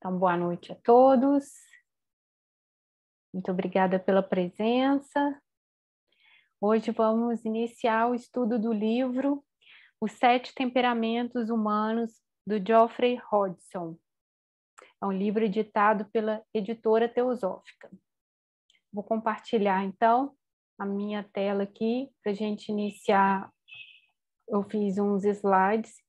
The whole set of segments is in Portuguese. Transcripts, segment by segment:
Então, boa noite a todos. Muito obrigada pela presença. Hoje vamos iniciar o estudo do livro Os Sete Temperamentos Humanos, do Geoffrey Hodgson. É um livro editado pela Editora Teosófica. Vou compartilhar, então, a minha tela aqui para a gente iniciar. Eu fiz uns slides.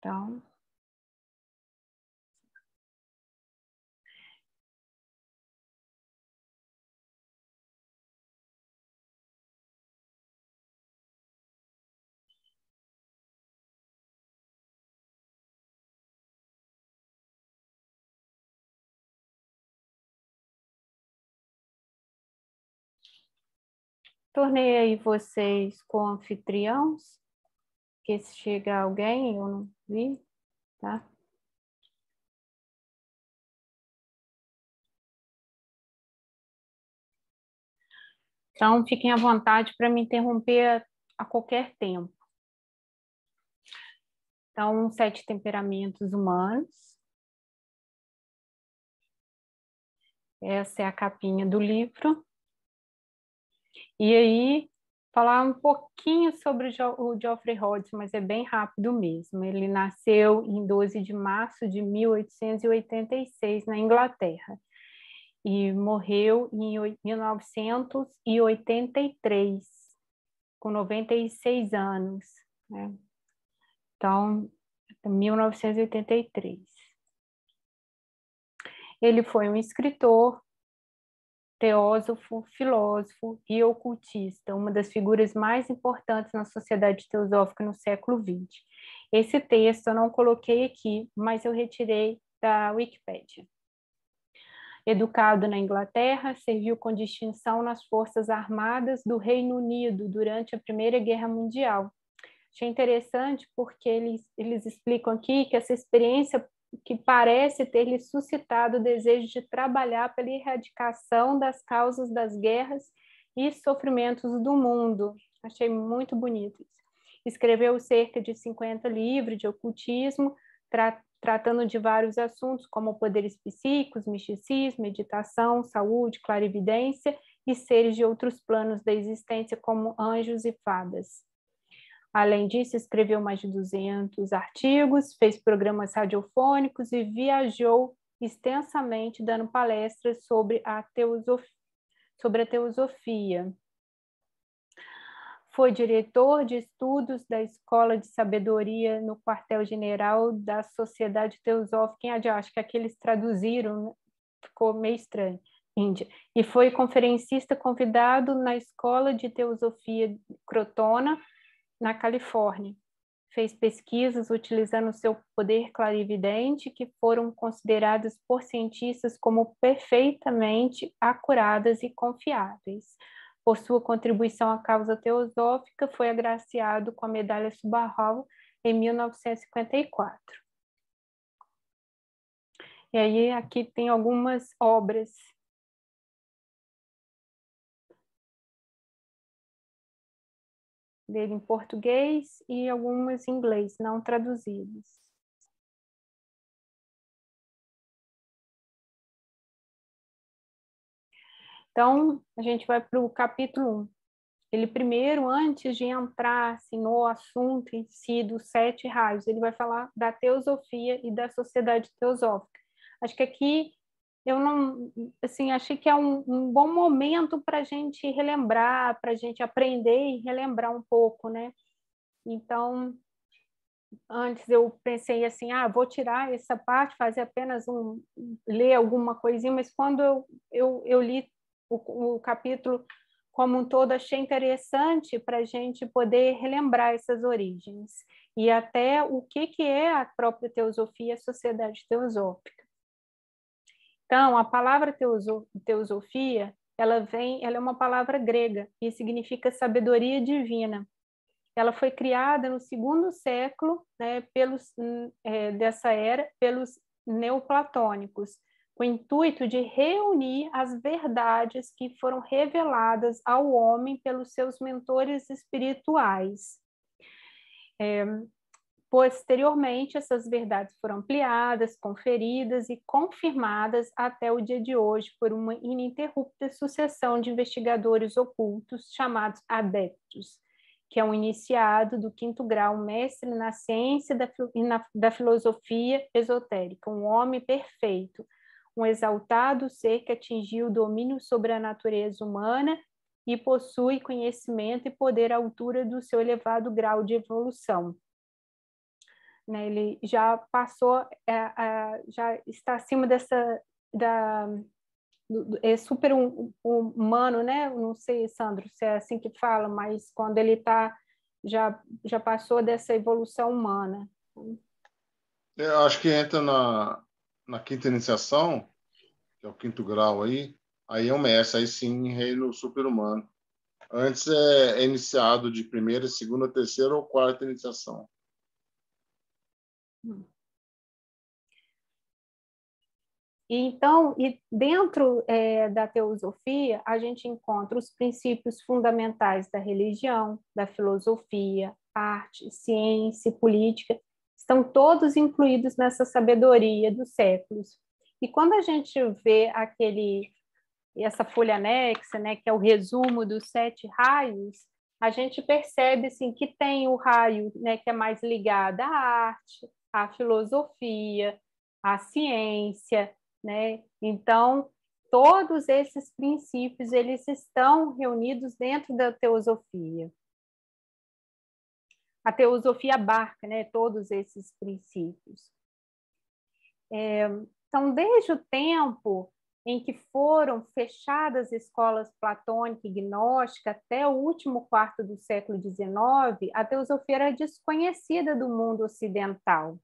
Então, tornei aí vocês co-anfitriãos, que se chega alguém, eu não vi, tá? Então, fiquem à vontade para me interromper a qualquer tempo. Então, 7 temperamentos humanos. Essa é a capinha do livro. E aí, falar um pouquinho sobre o Geoffrey Hodgson, mas é bem rápido mesmo. Ele nasceu em 12 de março de 1886, na Inglaterra. E morreu em 1983, com 96 anos, né? Então, 1983. Ele foi um escritor, teósofo, filósofo e ocultista, uma das figuras mais importantes na sociedade teosófica no século XX. Esse texto eu não coloquei aqui, mas eu retirei da Wikipédia. Educado na Inglaterra, serviu com distinção nas Forças Armadas do Reino Unido durante a Primeira Guerra Mundial. Achei interessante porque eles explicam aqui que essa experiência que parece ter lhe suscitado o desejo de trabalhar pela erradicação das causas das guerras e sofrimentos do mundo. Achei muito bonito isso. Escreveu cerca de 50 livros de ocultismo, tratando de vários assuntos como poderes psíquicos, misticismo, meditação, saúde, clarividência e seres de outros planos da existência como anjos e fadas. Além disso, escreveu mais de 200 artigos, fez programas radiofônicos e viajou extensamente dando palestras sobre a teosofia. Foi diretor de estudos da Escola de Sabedoria no quartel-general da Sociedade Teosófica em Índia. Acho que aqui eles traduziram, né? Ficou meio estranho, Índia. E foi conferencista convidado na Escola de Teosofia Crotona, na Califórnia. Fez pesquisas utilizando seu poder clarividente que foram consideradas por cientistas como perfeitamente acuradas e confiáveis. Por sua contribuição à causa teosófica, foi agraciado com a medalha Subarrao em 1954. E aí aqui tem algumas obras dele em português e algumas em inglês, não traduzidas. Então, a gente vai para o capítulo 1. Ele primeiro, antes de entrar assim, no assunto em si dos 7 raios, ele vai falar da teosofia e da sociedade teosófica. Acho que aqui eu não, assim, achei que é um bom momento para a gente relembrar, para a gente aprender e relembrar um pouco, né? Então, antes eu pensei assim, vou tirar essa parte, fazer apenas ler alguma coisinha, mas quando eu li o capítulo como um todo, achei interessante para a gente poder relembrar essas origens e até o que é a própria teosofia, a sociedade teosófica. Então, a palavra teosofia, ela é uma palavra grega e significa sabedoria divina. Ela foi criada no 2º século, né, dessa era, pelos neoplatônicos, com o intuito de reunir as verdades que foram reveladas ao homem pelos seus mentores espirituais. Posteriormente, essas verdades foram ampliadas, conferidas e confirmadas até o dia de hoje por uma ininterrupta sucessão de investigadores ocultos chamados adeptos, que é um iniciado do 5º grau, mestre na ciência da filosofia esotérica, um homem perfeito, um exaltado ser que atingiu o domínio sobre a natureza humana e possui conhecimento e poder à altura do seu elevado grau de evolução. Né, ele já passou, já está acima é super humano, né? Não sei, Sandro, se é assim que fala, mas quando ele já passou dessa evolução humana. Eu acho que entra na quinta iniciação, que é o 5º grau aí é um mestre, aí sim, reino super-humano. Antes é iniciado de primeira, segunda, terceira ou quarta iniciação. Então, e dentro da teosofia, a gente encontra os princípios fundamentais da religião, da filosofia, arte, ciência e política, estão todos incluídos nessa sabedoria dos séculos. E quando a gente vê essa folha anexa, né, que é o resumo dos 7 raios, a gente percebe assim, que tem o raio, né, que é mais ligado à arte, à filosofia, à ciência, né? Então, todos esses princípios eles estão reunidos dentro da teosofia. A teosofia abarca, né, todos esses princípios. Então, desde o tempo em que foram fechadas escolas platônica e gnóstica até o último quarto do século XIX, a teosofia era desconhecida do mundo ocidental.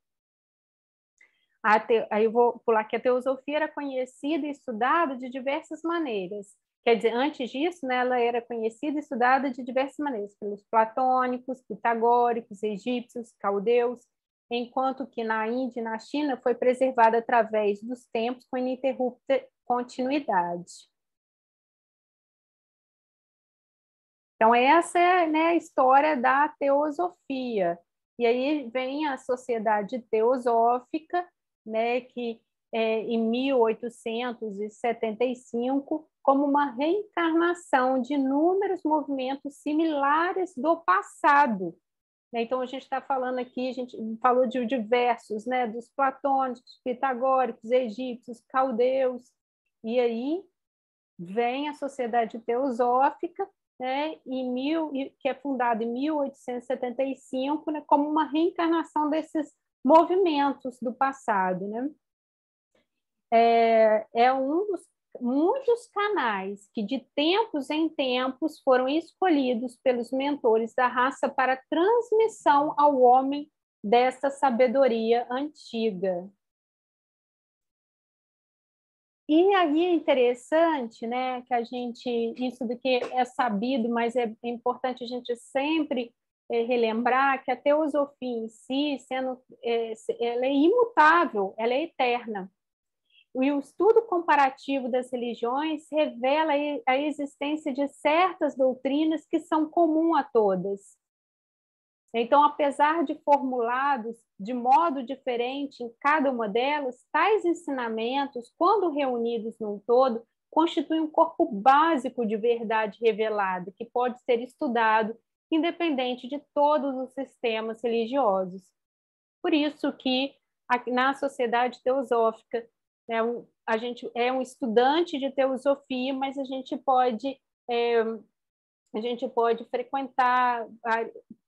Aí eu vou pular que a teosofia era conhecida e estudada de diversas maneiras. Quer dizer, antes disso, né, ela era conhecida e estudada de diversas maneiras, pelos platônicos, pitagóricos, egípcios, caldeus, enquanto que na Índia e na China foi preservada através dos tempos com ininterrupta continuidade. Então, essa é, né, a história da teosofia. E aí vem a Sociedade Teosófica, né, que em 1875, como uma reencarnação de inúmeros movimentos similares do passado. Então, a gente está falando aqui, a gente falou de diversos, né, dos platônicos, pitagóricos, egípcios, caldeus, e aí vem a Sociedade Teosófica, né, que é fundada em 1875, né, como uma reencarnação desses movimentos do passado. Né? É um dos muitos canais que, de tempos em tempos, foram escolhidos pelos mentores da raça para transmissão ao homem dessa sabedoria antiga. E aí é interessante, né, que isso do que é sabido, mas é importante a gente sempre relembrar que a teosofia em si, ela é imutável, ela é eterna. E o estudo comparativo das religiões revela a existência de certas doutrinas que são comuns a todas. Então, apesar de formulados de modo diferente em cada uma delas, tais ensinamentos, quando reunidos num todo, constituem um corpo básico de verdade revelada, que pode ser estudado independente de todos os sistemas religiosos. Por isso que na Sociedade Teosófica, né, a gente é um estudante de teosofia, mas a gente pode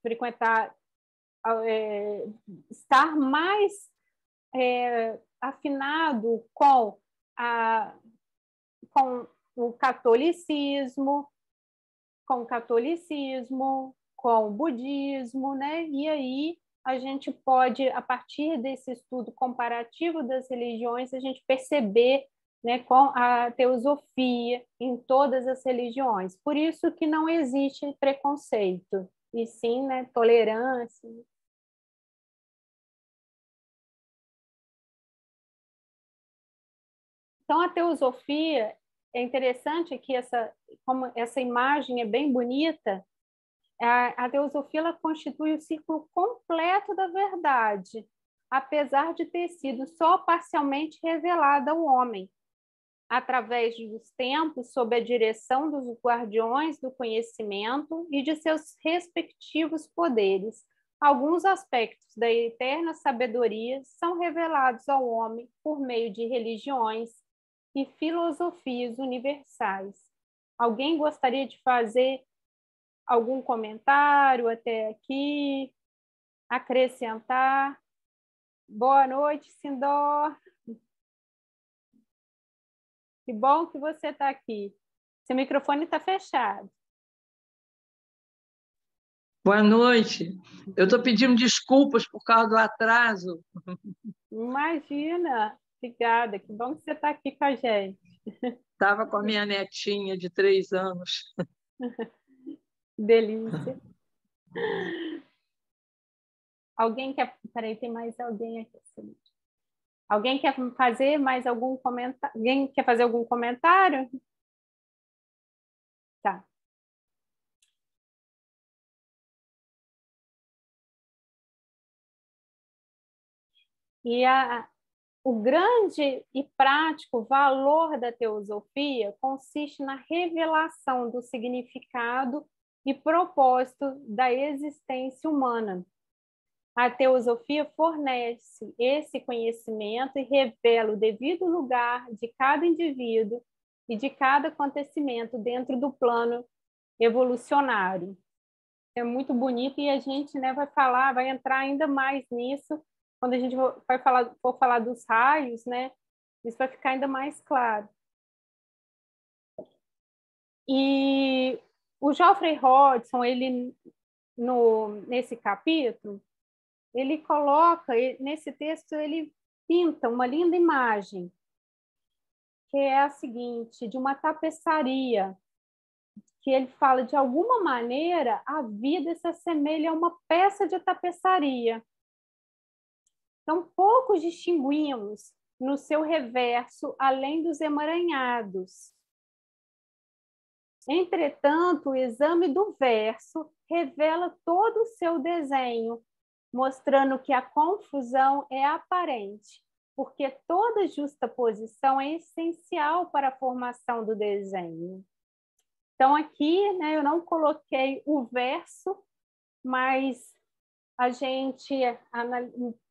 frequentar estar mais afinado com o catolicismo, com o budismo, né? E aí a gente pode, a partir desse estudo comparativo das religiões, a gente perceber, né, com a teosofia em todas as religiões. Por isso que não existe preconceito, e sim, né, tolerância. Então, a teosofia, é interessante que como essa imagem é bem bonita, A teosofia ela constitui o ciclo completo da verdade, apesar de ter sido só parcialmente revelada ao homem, através dos tempos, sob a direção dos guardiões do conhecimento e de seus respectivos poderes. Alguns aspectos da eterna sabedoria são revelados ao homem por meio de religiões e filosofias universais. Alguém gostaria de fazer algum comentário até aqui? Acrescentar? Boa noite, Sindor. Que bom que você está aqui. Seu microfone está fechado. Boa noite. Eu estou pedindo desculpas por causa do atraso. Imagina. Obrigada. Que bom que você está aqui com a gente. Estava com a minha netinha de 3 anos. Delícia. Alguém quer... Peraí, tem mais alguém aqui. Alguém quer fazer mais algum comentário? Alguém quer fazer algum comentário? Tá. E o grande e prático valor da teosofia consiste na revelação do significado e propósito da existência humana. A teosofia fornece esse conhecimento e revela o devido lugar de cada indivíduo e de cada acontecimento dentro do plano evolucionário. É muito bonito e a gente, né, vai entrar ainda mais nisso quando a gente for falar dos raios, né? Isso vai ficar ainda mais claro. E o Geoffrey Hodgson, ele nesse capítulo, ele coloca, nesse texto, ele pinta uma linda imagem, que é a seguinte, de uma tapeçaria, que ele fala, de alguma maneira, a vida se assemelha a uma peça de tapeçaria. Então, poucos distinguimos no seu reverso, além dos emaranhados. Entretanto, o exame do verso revela todo o seu desenho, mostrando que a confusão é aparente, porque toda justaposição é essencial para a formação do desenho. Então, aqui, né, eu não coloquei o verso, mas a gente,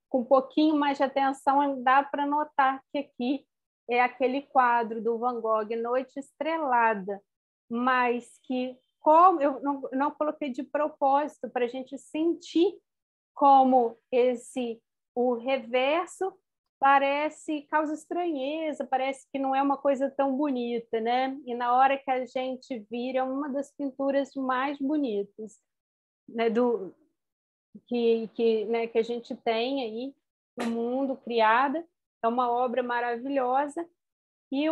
com um pouquinho mais de atenção, dá para notar que aqui é aquele quadro do Van Gogh, Noite Estrelada, mas que, como eu não coloquei de propósito, para a gente sentir como o reverso causa estranheza, parece que não é uma coisa tão bonita, né? E na hora que a gente vira, é uma das pinturas mais bonitas, né, que a gente tem aí no mundo, criada. É uma obra maravilhosa. E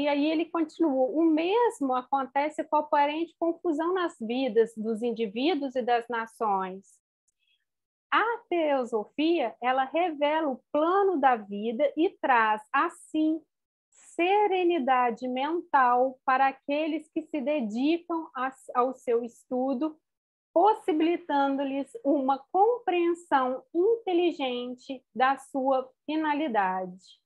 aí ele continua, o mesmo acontece com a aparente confusão nas vidas dos indivíduos e das nações. A teosofia, ela revela o plano da vida e traz, assim, serenidade mental para aqueles que se dedicam ao seu estudo, possibilitando-lhes uma compreensão inteligente da sua finalidade.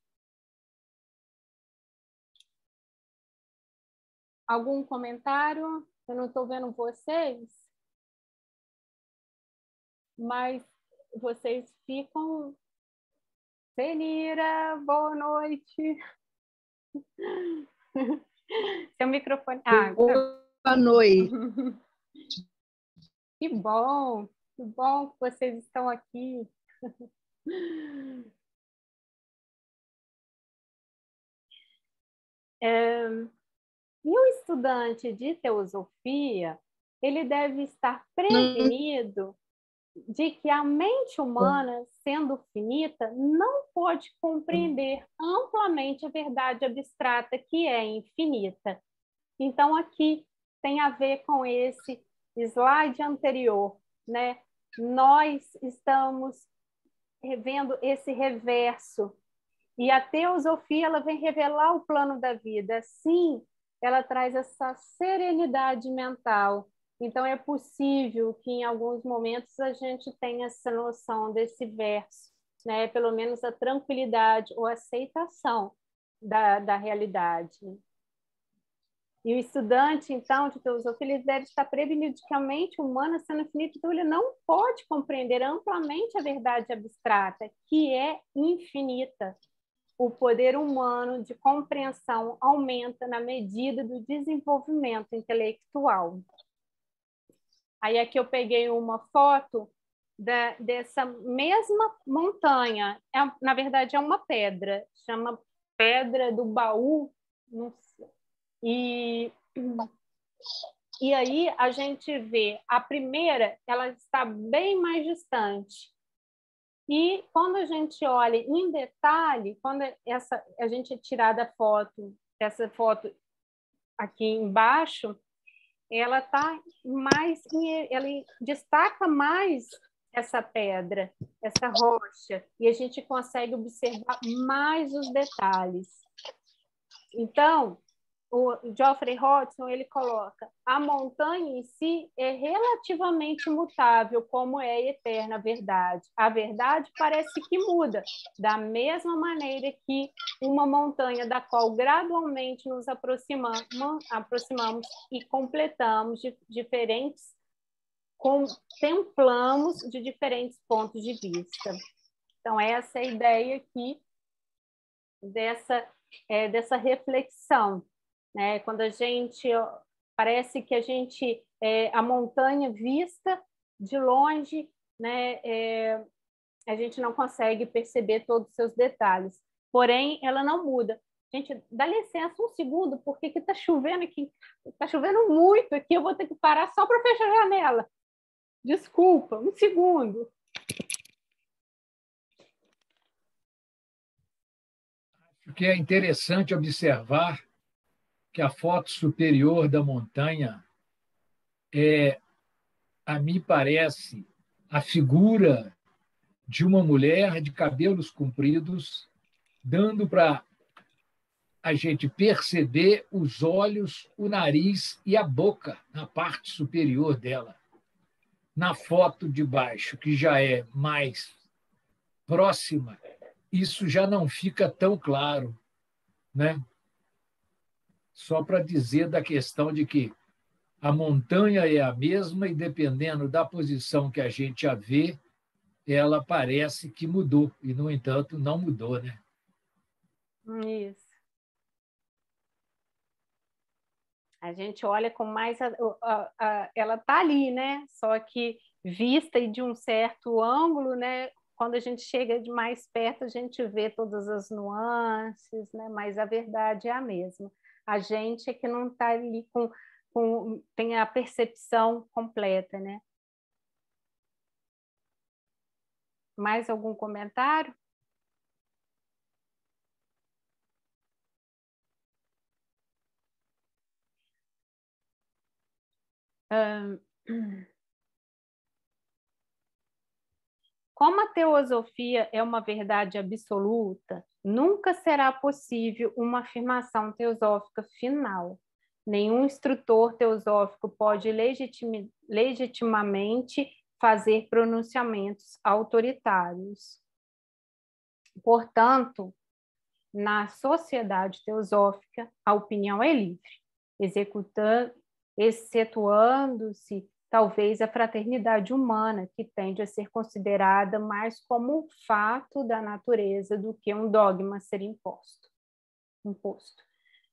Algum comentário? Eu não estou vendo vocês, mas vocês ficam... Senira, boa noite. Seu microfone... Boa noite. Que bom que vocês estão aqui. E o estudante de teosofia, ele deve estar prevenido de que a mente humana, sendo finita, não pode compreender amplamente a verdade abstrata que é infinita. Então, aqui tem a ver com esse slide anterior, né? Nós estamos vendo esse reverso, e a teosofia ela vem revelar o plano da vida. Sim, ela traz essa serenidade mental Então, é possível que, em alguns momentos, a gente tenha essa noção desse verso, né? Pelo menos a tranquilidade ou aceitação da realidade. E o estudante, então, de teosofia, ele deve estar prevenido de que a mente humana, sendo infinita, então ele não pode compreender amplamente a verdade abstrata, que é infinita. O poder humano de compreensão aumenta na medida do desenvolvimento intelectual. Aí aqui eu peguei uma foto dessa mesma montanha. Na verdade, é uma pedra, chama Pedra do Baú. Não sei. E aí a gente vê a primeira, ela está bem mais distante. E quando a gente olha em detalhe, quando a gente tirar da foto, essa foto aqui embaixo, ela tá mais, ela destaca mais essa pedra, essa rocha, e a gente consegue observar mais os detalhes. Então, o Geoffrey Hodgson, ele coloca: a montanha em si é relativamente imutável, como é a eterna verdade. A verdade parece que muda, da mesma maneira que uma montanha da qual gradualmente nos aproximamos e completamos contemplamos de diferentes pontos de vista. Então, essa é a ideia aqui dessa reflexão. Né? Quando a gente parece que a montanha vista de longe, né, a gente não consegue perceber todos os seus detalhes, porém ela não muda. Gente, dá licença um segundo, porque está chovendo aqui, está chovendo muito aqui, eu vou ter que parar só para fechar a janela. Desculpa, um segundo. Acho que é interessante observar que a foto superior da montanha a mim parece, a figura de uma mulher de cabelos compridos, dando para a gente perceber os olhos, o nariz e a boca na parte superior dela. Na foto de baixo, que já é mais próxima, isso já não fica tão claro, né? Só para dizer da questão de que a montanha é a mesma e, dependendo da posição que a gente a vê, ela parece que mudou, e, no entanto, não mudou, né? Isso. A gente olha com mais... ela está ali, né? Só que vista e de um certo ângulo, né? Quando a gente chega de mais perto, a gente vê todas as nuances, né? Mas a verdade é a mesma. A gente é que não está ali tem a percepção completa, né? Mais algum comentário? Como a teosofia é uma verdade absoluta, nunca será possível uma afirmação teosófica final. Nenhum instrutor teosófico pode legitimamente fazer pronunciamentos autoritários. Portanto, na sociedade teosófica, a opinião é livre, excetuando-se talvez a fraternidade humana, que tende a ser considerada mais como um fato da natureza do que um dogma a ser imposto.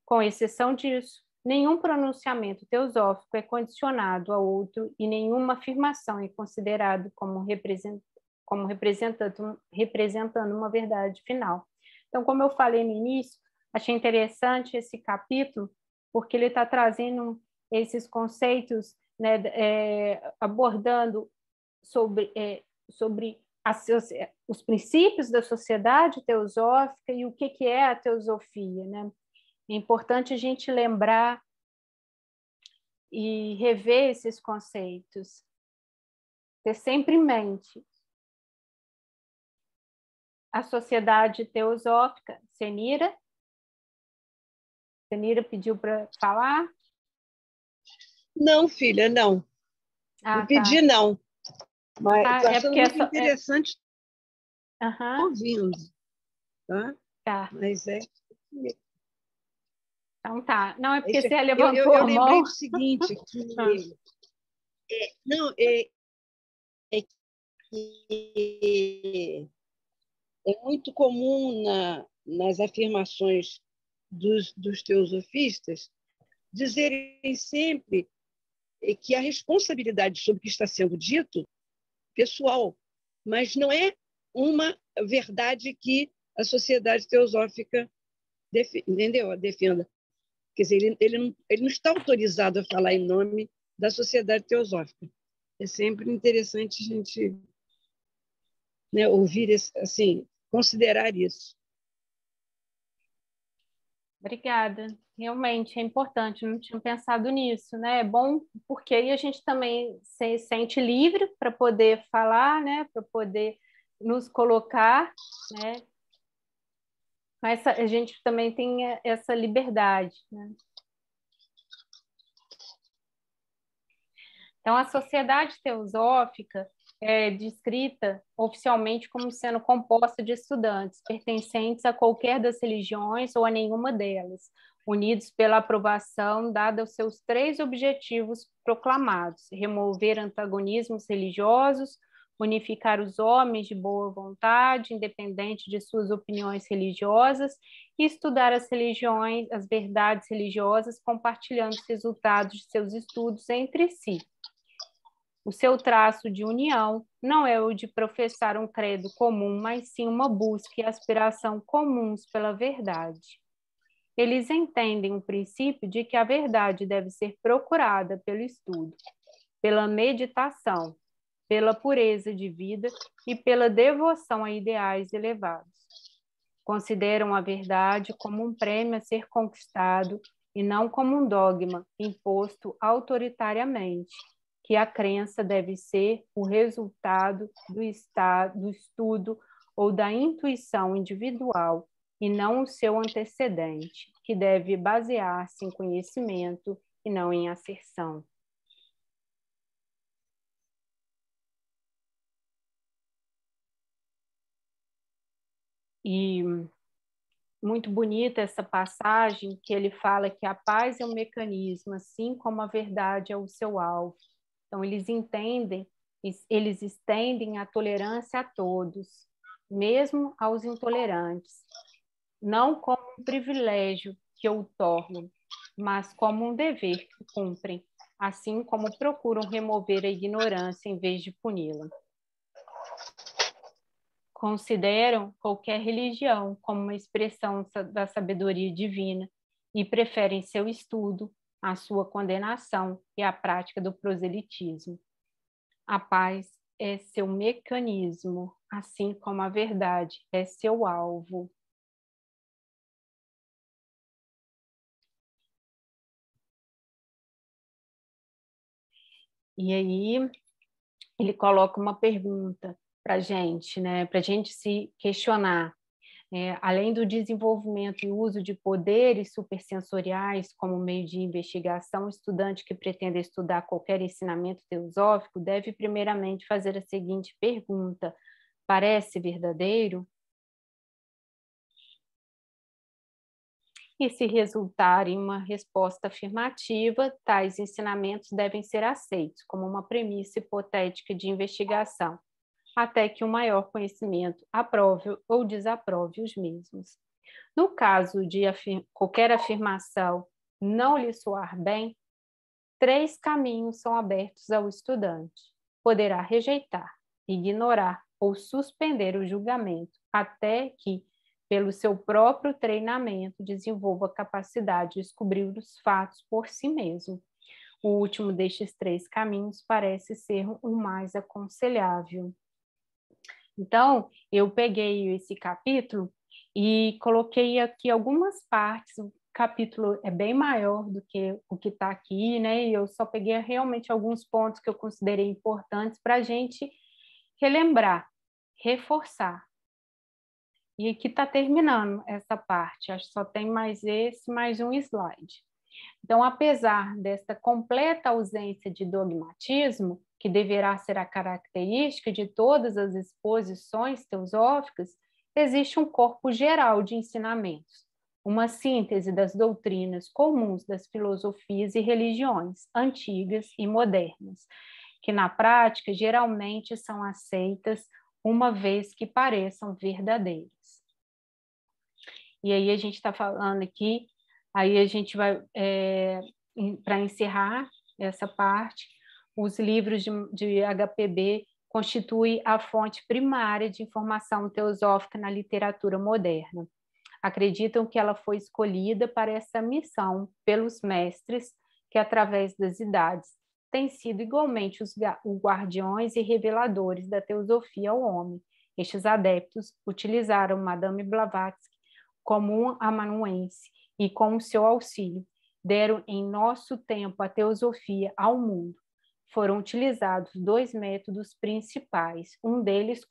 Com exceção disso, nenhum pronunciamento teosófico é condicionado a outro e nenhuma afirmação é considerado como representando uma verdade final. Então, como eu falei no início, achei interessante esse capítulo, porque ele está trazendo esses conceitos, né, abordando sobre os princípios da sociedade teosófica e o que é a teosofia, né? É importante a gente lembrar e rever esses conceitos, ter sempre em mente. A sociedade teosófica, Senira pediu para falar? Não, filha, não. Não pedi, não. Mas estou achando muito interessante ouvindo. Tá? Mas é... Então tá. Não, é porque você levantou eu a mão. lembrei do seguinte, que... que é muito comum nas afirmações dos teosofistas dizerem sempre que a responsabilidade sobre o que está sendo dito pessoal, mas não é uma verdade que a sociedade teosófica defenda. Quer dizer, ele não está autorizado a falar em nome da sociedade teosófica. É sempre interessante a gente, né, ouvir, assim, considerar isso. Obrigada. Realmente é importante, não tinha pensado nisso, né? É bom porque aí a gente também se sente livre para poder falar, né? Para poder nos colocar, né? Mas a gente também tem essa liberdade, né? Então, a sociedade teosófica é descrita oficialmente como sendo composta de estudantes pertencentes a qualquer das religiões ou a nenhuma delas, unidos pela aprovação dada aos seus 3 objetivos proclamados: remover antagonismos religiosos, unificar os homens de boa vontade, independente de suas opiniões religiosas, e estudar as religiões, as verdades religiosas, compartilhando os resultados de seus estudos entre si. O seu traço de união não é o de professar um credo comum, mas sim uma busca e aspiração comuns pela verdade. Eles entendem o princípio de que a verdade deve ser procurada pelo estudo, pela meditação, pela pureza de vida e pela devoção a ideais elevados. Consideram a verdade como um prêmio a ser conquistado e não como um dogma imposto autoritariamente, que a crença deve ser o resultado do estudo ou da intuição individual e não o seu antecedente, que deve basear-se em conhecimento e não em asserção. E muito bonita essa passagem que ele fala que a paz é um mecanismo, assim como a verdade é o seu alvo. Então, eles estendem a tolerância a todos, mesmo aos intolerantes, não como um privilégio que o tornam, mas como um dever que cumprem, assim como procuram remover a ignorância em vez de puni-la. Consideram qualquer religião como uma expressão da sabedoria divina e preferem seu estudo, a sua condenação e a prática do proselitismo. A paz é seu mecanismo, assim como a verdade é seu alvo. E aí ele coloca uma pergunta para a gente, né? Para a gente se questionar. Além do desenvolvimento e uso de poderes supersensoriais como meio de investigação, o estudante que pretende estudar qualquer ensinamento teosófico deve primeiramente fazer a seguinte pergunta: parece verdadeiro? E se resultar em uma resposta afirmativa, tais ensinamentos devem ser aceitos como uma premissa hipotética de investigação, até que um maior conhecimento aprove ou desaprove os mesmos. No caso de qualquer afirmação não lhe soar bem, 3 caminhos são abertos ao estudante. Poderá rejeitar, ignorar ou suspender o julgamento, até que, pelo seu próprio treinamento, desenvolva a capacidade de descobrir os fatos por si mesmo. O último destes 3 caminhos parece ser o mais aconselhável. Então, eu peguei esse capítulo e coloquei aqui algumas partes. O capítulo é bem maior do que o que está aqui, né? E eu só peguei realmente alguns pontos que eu considerei importantes para a gente relembrar, reforçar. E aqui está terminando essa parte. Acho que só tem mais um slide. Então, apesar desta completa ausência de dogmatismo, que deverá ser a característica de todas as exposições teosóficas, existe um corpo geral de ensinamentos, uma síntese das doutrinas comuns das filosofias e religiões antigas e modernas, que na prática geralmente são aceitas uma vez que pareçam verdadeiras. E aí a gente está falando aqui, aí a gente vai, para encerrar essa parte, os livros de HPB constituem a fonte primária de informação teosófica na literatura moderna. Acreditam que ela foi escolhida para essa missão pelos mestres que, através das idades, têm sido igualmente os guardiões e reveladores da teosofia ao homem. Estes adeptos utilizaram Madame Blavatsky como um amanuense e, com o seu auxílio, deram em nosso tempo a teosofia ao mundo. Foram utilizados 2 métodos principais. Um deles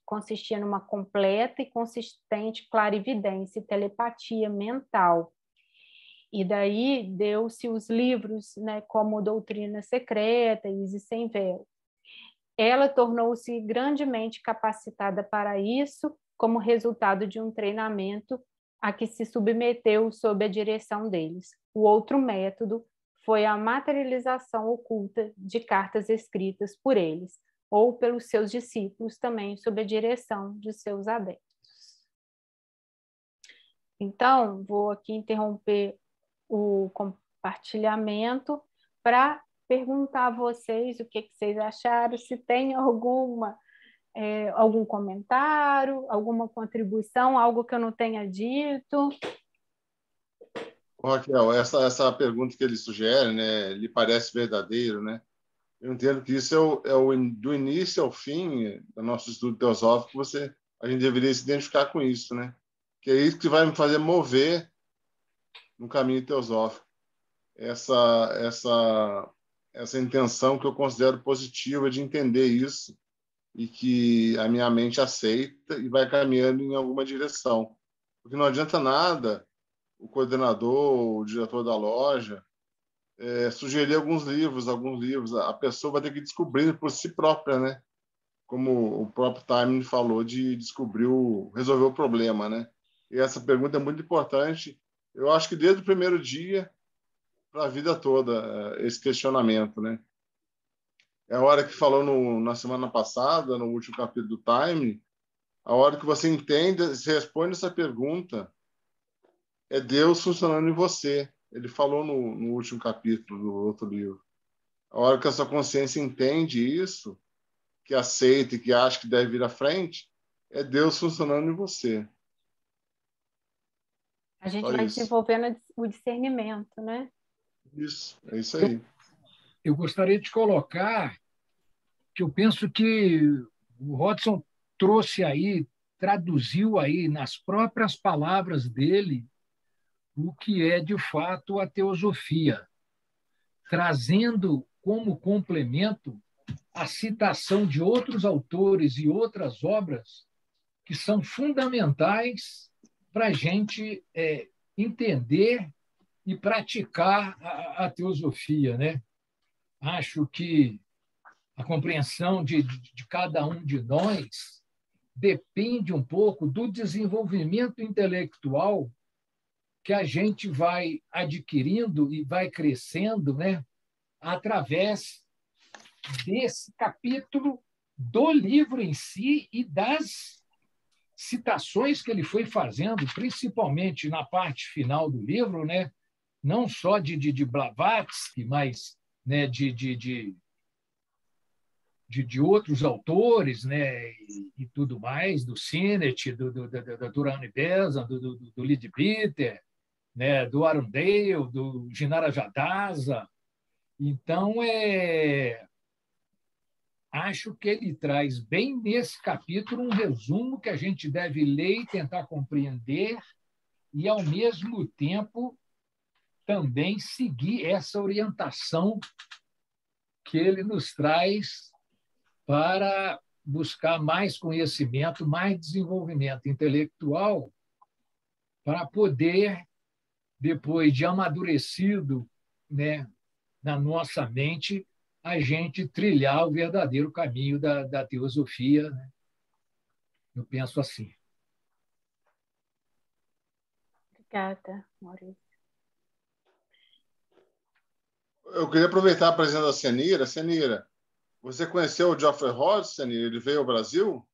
consistia numa completa e consistente clarividência e telepatia mental. E daí deu-se os livros, né, como Doutrina Secreta e Isis Sem Véu. Ela tornou-se grandemente capacitada para isso, como resultado de um treinamento a que se submeteu sob a direção deles. O outro método foi a materialização oculta de cartas escritas por eles, ou pelos seus discípulos, também sob a direção de seus adeptos. Então, vou aqui interromper o compartilhamento para perguntar a vocês o que vocês acharam, se tem algum comentário, alguma contribuição, algo que eu não tenha dito. Raquel, essa pergunta que ele sugere, né, lhe parece verdadeiro, né? Eu entendo que isso do início ao fim do nosso estudo teosófico, a gente deveria se identificar com isso, né? Que é isso que vai me fazer mover no caminho teosófico. Essa intenção que eu considero positiva de entender isso e que a minha mente aceita e vai caminhando em alguma direção. Porque não adianta nada o coordenador, o diretor da loja, sugerir alguns livros, a pessoa vai ter que descobrir por si própria, né? Como o próprio Time falou, de resolver o problema, né? E essa pergunta é muito importante. Eu acho que desde o primeiro dia para a vida toda, esse questionamento, né? É a hora que falou na semana passada, no último capítulo do Time, a hora que você entende, se responde essa pergunta, é Deus funcionando em você. Ele falou no último capítulo do outro livro. A hora que a sua consciência entende isso, que aceita e que acha que deve vir à frente, é Deus funcionando em você. A gente vai desenvolvendo o discernimento, né? Isso, é isso aí. Eu gostaria de colocar que eu penso que o Hodgson traduziu aí nas próprias palavras dele o que é de fato a teosofia, trazendo como complemento a citação de outros autores e outras obras que são fundamentais para a gente entender e praticar a teosofia, né? Acho que a compreensão de cada um de nós depende um pouco do desenvolvimento intelectual que a gente vai adquirindo e vai crescendo, né, através desse capítulo do livro em si e das citações que ele foi fazendo, principalmente na parte final do livro, né, não só de Blavatsky, mas, né, de outros autores, né, e tudo mais, do Sinnett, da Durani Beza, do Leadbeater, né, do Arundale, do Ginara-Jadasa. Então, acho que ele traz bem nesse capítulo um resumo que a gente deve ler e tentar compreender e, ao mesmo tempo, também seguir essa orientação que ele nos traz para buscar mais conhecimento, mais desenvolvimento intelectual, para poder depois de amadurecido, né, na nossa mente, a gente trilhar o verdadeiro caminho da teosofia, né? Eu penso assim. Obrigada, Maurício. Eu queria aproveitar a presença da Senira. Senira, você conheceu o Geoffrey Rhodes, Senira? Ele veio ao Brasil?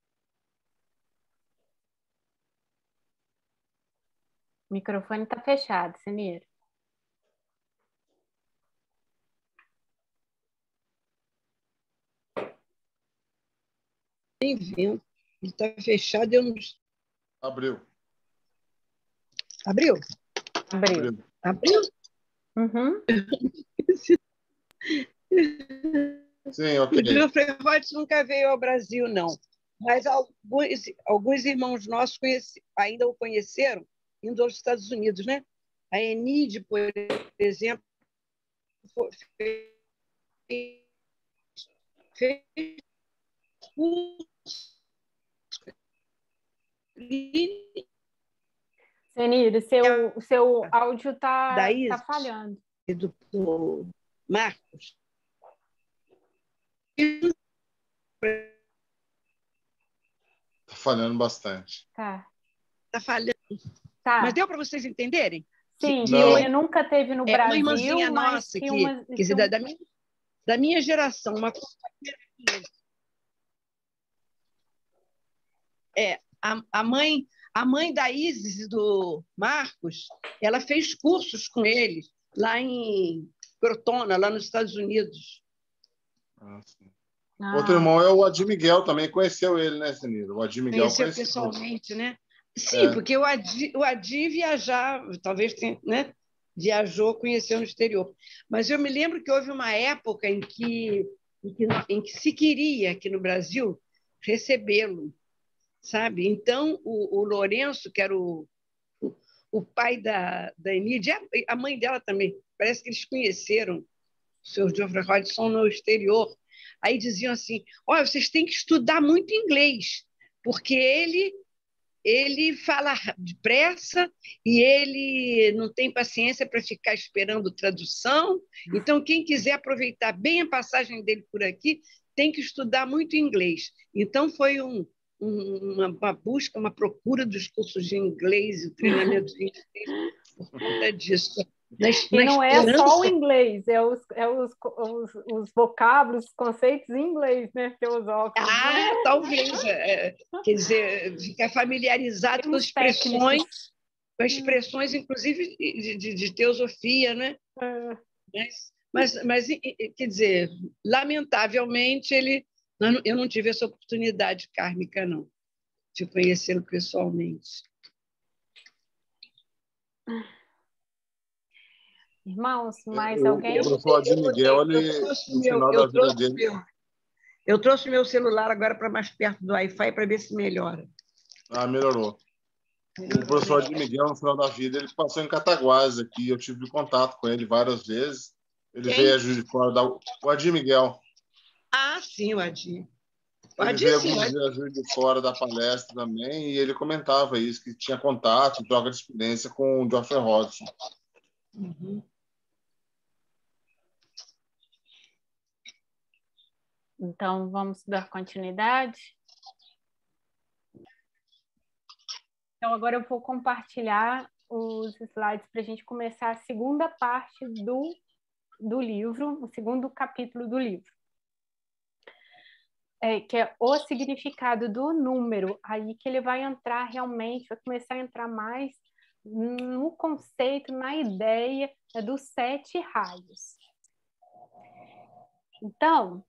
O microfone está fechado, Senira. Nem vendo. Ele está fechado, eu não... Abriu. Abriu? Abriu. Abriu? Uhum. Sim, ok. O Geoffrey Rhodes nunca veio ao Brasil, não. Mas alguns irmãos nossos ainda o conheceram indo aos Estados Unidos, né? A Enide, por exemplo, fez curso. Senira, o seu áudio está falhando. Do Marcos. Está falhando bastante. Tá. Está falhando. Tá. Mas deu para vocês entenderem? Sim, que ele nunca teve no Brasil, uma irmãzinha mas nossa que uma, quer dizer, da minha geração, uma companheira a mãe da Isis e do Marcos, ela fez cursos com eles lá em Crotona, lá nos Estados Unidos. Outro irmão é o Adir Miguel, também conheceu ele, né, Senira? O Adir Miguel conheceu pessoalmente, né? Sim, porque o Adir viajava, talvez tenha, né? Viajou, conheceu no exterior. Mas eu me lembro que houve uma época em que se queria aqui no Brasil recebê-lo, sabe? Então, o Lourenço, que era o pai da Enide, a mãe dela também, parece que eles conheceram o Sr. Geoffrey Hodgson no exterior. Aí diziam assim, olha, vocês têm que estudar muito inglês, porque ele fala depressa e ele não tem paciência para ficar esperando tradução. Então, quem quiser aproveitar bem a passagem dele por aqui, tem que estudar muito inglês. Então, foi uma busca, uma procura dos cursos de inglês, o treinamento de inglês, por conta disso. E não é só o inglês, os vocábulos, os conceitos em inglês, né? Filosóficos. Talvez. Quer dizer, ficar familiarizado com expressões, inclusive, de teosofia, né? Mas, quer dizer, lamentavelmente, eu não tive essa oportunidade kármica, não, de conhecê-lo pessoalmente. Irmãos, mais alguém? Eu trouxe meu celular agora para mais perto do Wi-Fi para ver se melhora. Melhorou. O professor Adir Miguel, no final da vida, ele passou em Cataguases aqui. Eu tive contato com ele várias vezes. Ele veio a Juiz de Fora o Adir Miguel. Sim, o Adir. Ele veio algumas vezes a Juiz de Fora da palestra também, e ele comentava isso, que tinha contato, troca de experiência com o Geoffrey Hodgson. Uhum. Então, vamos dar continuidade? Então, agora eu vou compartilhar os slides para a gente começar a segunda parte do livro, o segundo capítulo do livro, que é o significado do número. Aí que ele vai entrar realmente, vai começar a entrar mais no conceito, na ideia dos 7 raios. Então,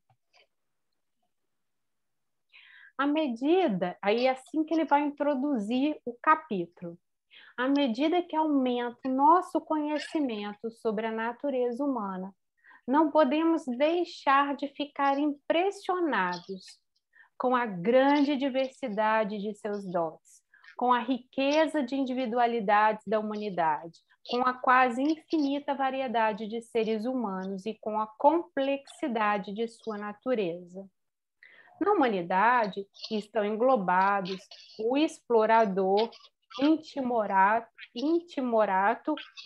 à medida, aí é assim que ele vai introduzir o capítulo, à medida que aumenta o nosso conhecimento sobre a natureza humana, não podemos deixar de ficar impressionados com a grande diversidade de seus dotes, com a riqueza de individualidades da humanidade, com a quase infinita variedade de seres humanos e com a complexidade de sua natureza. Na humanidade estão englobados o explorador, intimorato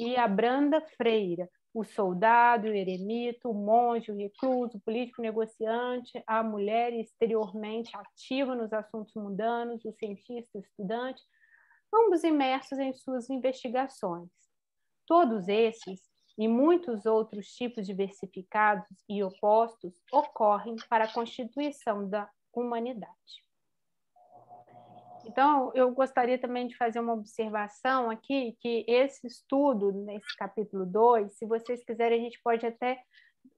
e a branda freira, o soldado, o eremita, o monge, o recluso, o político negociante, a mulher exteriormente ativa nos assuntos mundanos, o cientista, o estudante, ambos imersos em suas investigações. Todos esses e muitos outros tipos diversificados e opostos ocorrem para a constituição da humanidade. Então, eu gostaria também de fazer uma observação aqui, que esse estudo, nesse capítulo 2, se vocês quiserem, a gente pode até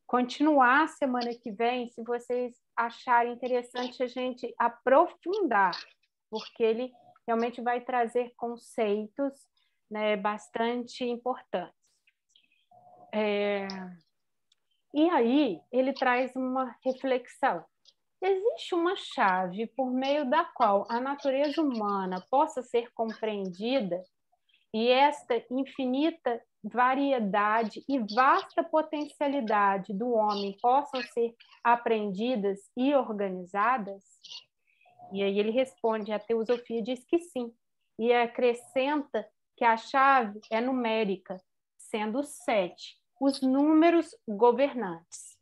continuar semana que vem, se vocês acharem interessante a gente aprofundar, porque ele realmente vai trazer conceitos, né, bastante importantes. E aí, ele traz uma reflexão. Existe uma chave por meio da qual a natureza humana possa ser compreendida e esta infinita variedade e vasta potencialidade do homem possam ser aprendidas e organizadas? E aí ele responde, a teosofia diz que sim, e acrescenta que a chave é numérica, sendo 7, os números governantes.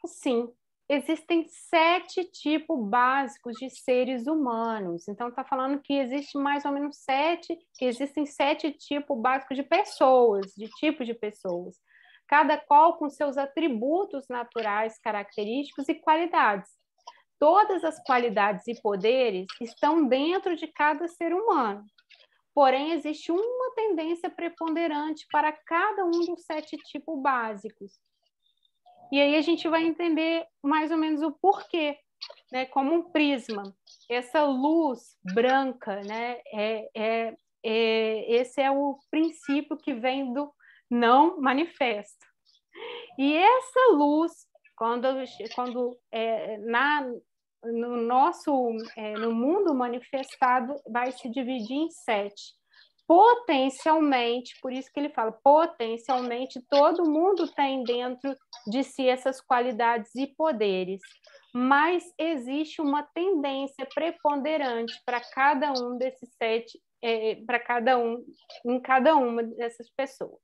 Sim, existem 7 tipos básicos de seres humanos. Então, está falando que existe mais ou menos 7, que existem 7 tipos básicos de pessoas, de tipos de pessoas. Cada qual com seus atributos naturais, característicos e qualidades. Todas as qualidades e poderes estão dentro de cada ser humano. Porém, existe uma tendência preponderante para cada um dos 7 tipos básicos. E aí a gente vai entender mais ou menos o porquê, né? Como um prisma. Essa luz branca, né? Esse é o princípio que vem do não manifesto. E essa luz, no mundo manifestado, vai se dividir em 7. Potencialmente, por isso que ele fala, potencialmente, todo mundo tem dentro de si essas qualidades e poderes, mas existe uma tendência preponderante para cada um desses 7, em cada uma dessas pessoas.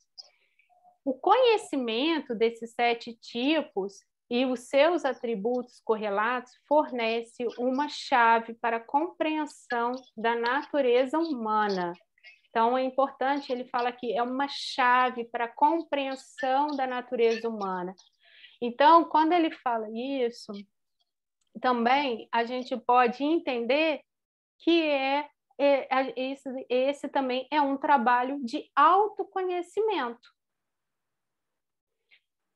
O conhecimento desses 7 tipos e os seus atributos correlatos fornece uma chave para a compreensão da natureza humana. Então, é importante, ele fala que é uma chave para a compreensão da natureza humana. Então, quando ele fala isso, também a gente pode entender que esse também é um trabalho de autoconhecimento.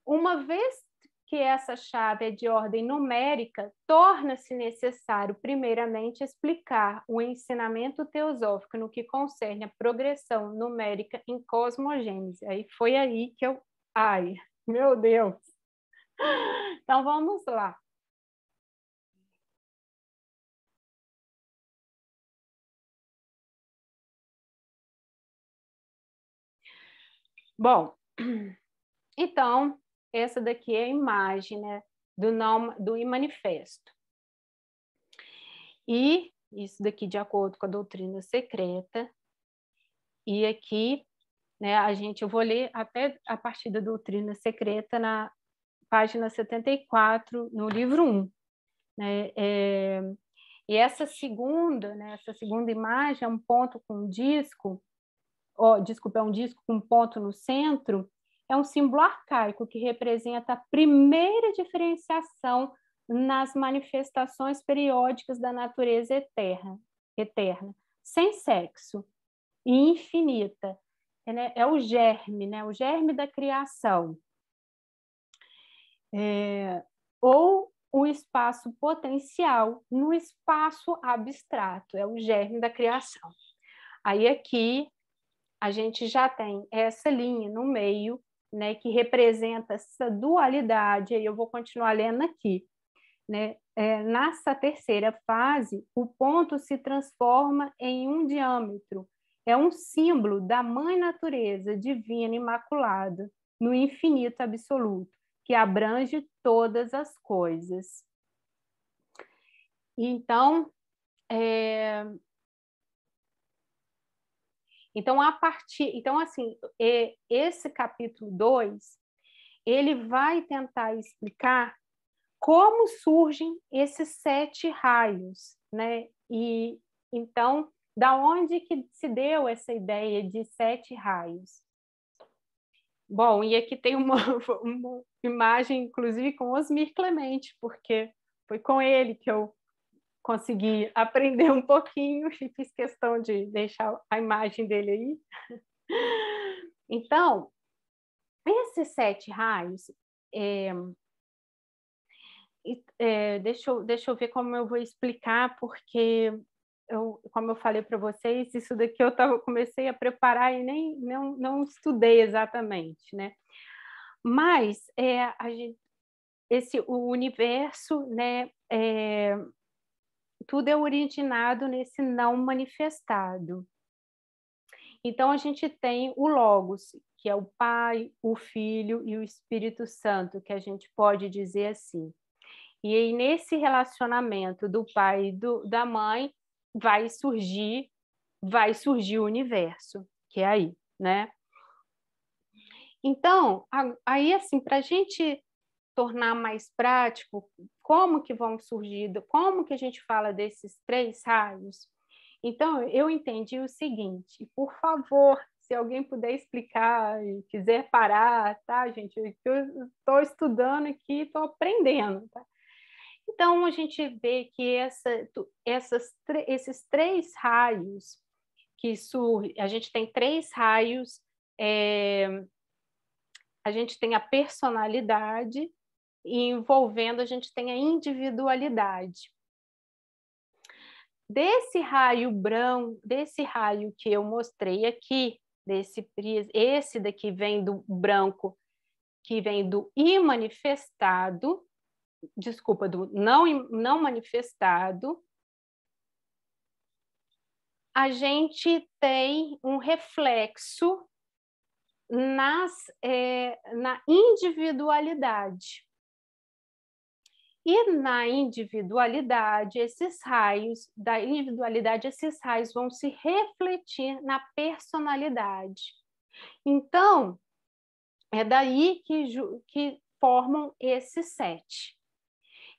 Uma vez que essa chave é de ordem numérica, torna-se necessário, primeiramente, explicar o ensinamento teosófico no que concerne a progressão numérica em cosmogênese. Aí foi aí que eu... Ai, meu Deus! Então, vamos lá. Bom, então, essa daqui é a imagem, né, do manifesto. E isso daqui de acordo com a doutrina secreta. E aqui, né, eu vou ler até a partir da doutrina secreta na página 74, no livro 1. Né? E essa segunda imagem é um ponto com um disco, é um disco com um ponto no centro, é um símbolo arcaico que representa a primeira diferenciação nas manifestações periódicas da natureza eterna, sem sexo e infinita. É o germe, né? O germe da criação. Ou o espaço potencial no espaço abstrato, é o germe da criação. Aí aqui a gente já tem essa linha no meio, né, que representa essa dualidade, aí eu vou continuar lendo aqui. Né? Nessa terceira fase, o ponto se transforma em um diâmetro, é um símbolo da Mãe Natureza Divina Imaculada, no infinito absoluto, que abrange todas as coisas. Então, Então, assim, esse capítulo 2, ele vai tentar explicar como surgem esses 7 raios, né? E então, da onde que se deu essa ideia de 7 raios? Bom, e aqui tem uma imagem, inclusive, com Osmir Clemente, porque foi com ele que eu consegui aprender um pouquinho e fiz questão de deixar a imagem dele aí. Então, esses 7 raios, deixa eu ver como eu vou explicar, porque, como eu falei para vocês, isso daqui comecei a preparar e nem não estudei exatamente, né? Mas o universo, né, tudo é originado nesse não manifestado. Então, a gente tem o Logos, que é o Pai, o Filho e o Espírito Santo, que a gente pode dizer assim. E aí, nesse relacionamento do pai e da mãe, vai surgir o universo, que é aí, né? Então, aí, assim, para a gente tornar mais prático, como que vão surgir, como que a gente fala desses 3 raios? Então, eu entendi o seguinte, por favor, se alguém puder explicar e quiser parar, tá, gente? Eu estou estudando aqui, estou aprendendo, tá? Então, a gente vê que esses 3 raios que surgem, a gente tem 3 raios, a gente tem a personalidade, e envolvendo a gente tem a individualidade. Desse raio branco, desse raio que eu mostrei aqui, esse daqui vem do branco, que vem do imanifestado, desculpa, do não manifestado, a gente tem um reflexo na individualidade. E na individualidade, esses raios vão se refletir na personalidade. Então, é daí que formam esses 7.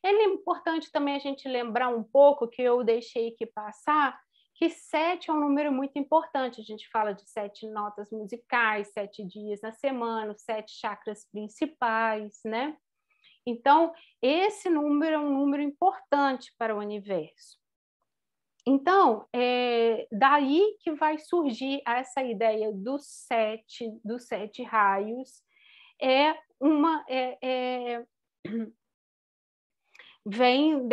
É importante também a gente lembrar um pouco, que eu deixei aqui passar, que 7 é um número muito importante. A gente fala de 7 notas musicais, 7 dias na semana, 7 chakras principais, né? Então, esse número é um número importante para o universo. Então, daí que vai surgir essa ideia dos 7 raios. Vem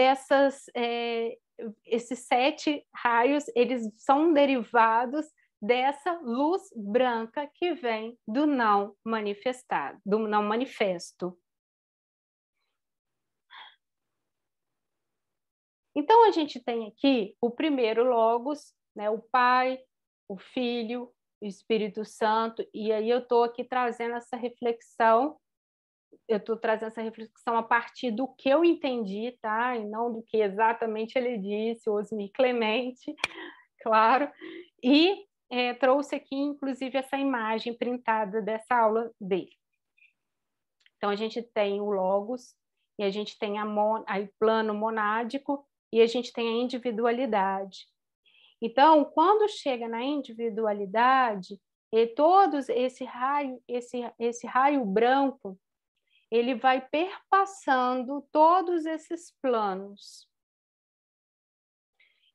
esses 7 raios, eles são derivados dessa luz branca que vem do não manifestado, do não manifesto. Então, a gente tem aqui o primeiro Logos, né, o Pai, o Filho, o Espírito Santo, e aí eu estou aqui trazendo essa reflexão, a partir do que eu entendi, tá? E não do que exatamente ele disse, Osmir Clemente, claro, e trouxe aqui, inclusive, essa imagem printada dessa aula dele. Então, a gente tem o Logos, e a gente tem o plano monádico, e a gente tem a individualidade. Então, quando chega na individualidade, todos esse raio branco, ele vai perpassando todos esses planos.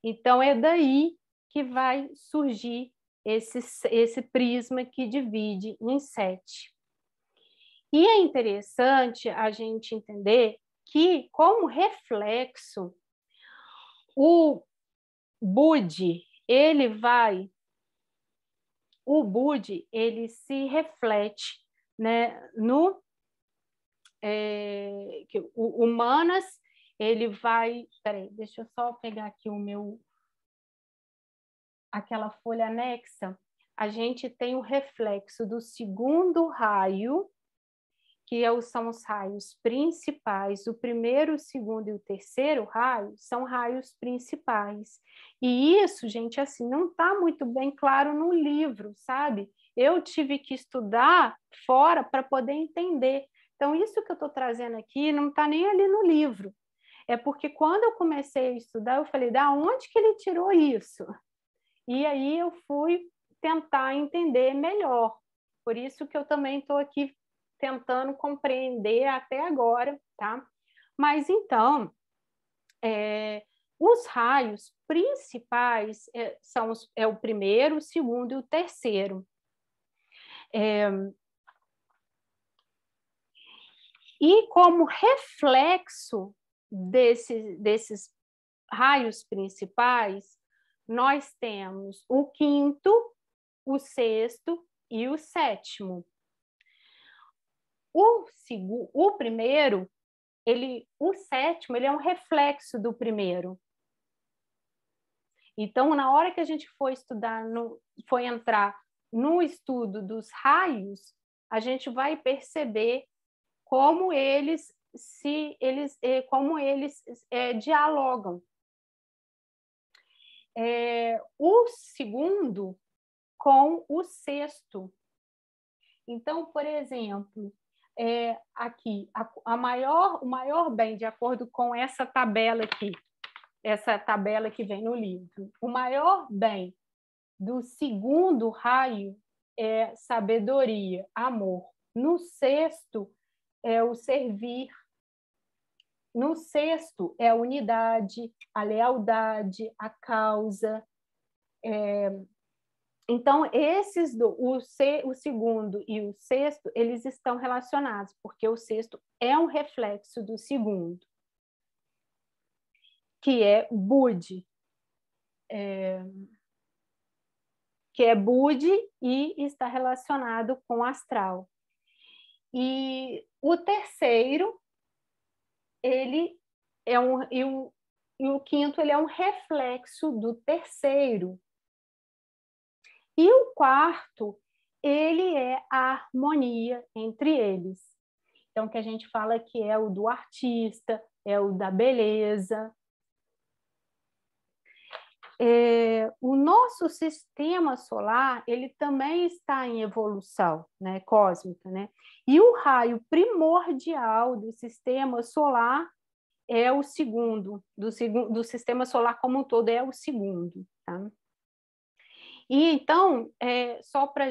Então, é daí que vai surgir esse prisma que divide em 7. E é interessante a gente entender que, como reflexo, o Budi, ele se reflete, né, o Manas, ele vai... Peraí, deixa eu só pegar aqui aquela folha anexa. A gente tem o reflexo do segundo raio, são os raios principais, o primeiro, o segundo e o terceiro raio são raios principais. E isso, gente, assim, não está muito bem claro no livro, sabe? Eu tive que estudar fora para poder entender. Então, isso que eu estou trazendo aqui não está nem ali no livro. É porque quando eu comecei a estudar, eu falei, da onde que ele tirou isso? E aí eu fui tentar entender melhor. Por isso que eu também estou aqui tentando compreender até agora, tá? Mas então, os raios principais são o primeiro, o segundo e o terceiro. E como reflexo desses raios principais, nós temos o quinto, o sexto e o sétimo. O primeiro, o sétimo, ele é um reflexo do primeiro. Então, na hora que a gente for estudar, for entrar no estudo dos raios, a gente vai perceber como eles dialogam. O segundo com o sexto. Então, por exemplo, aqui, o maior bem, de acordo com essa tabela aqui, essa tabela que vem no livro, o maior bem do segundo raio é sabedoria, amor. No sexto é o servir. No sexto é a unidade, a lealdade, a causa. Então, o segundo e o sexto, eles estão relacionados, porque o sexto é um reflexo do segundo, que é Budi. Que é Budi e está relacionado com astral. E o terceiro, ele é e o quinto, ele é um reflexo do terceiro. E o quarto, ele é a harmonia entre eles. Então, que a gente fala que é o do artista, é o da beleza. O nosso sistema solar, ele também está em evolução, né, cósmica, né? E o raio primordial do sistema solar é o segundo, do sistema solar como um todo, é o segundo, tá? E então, só para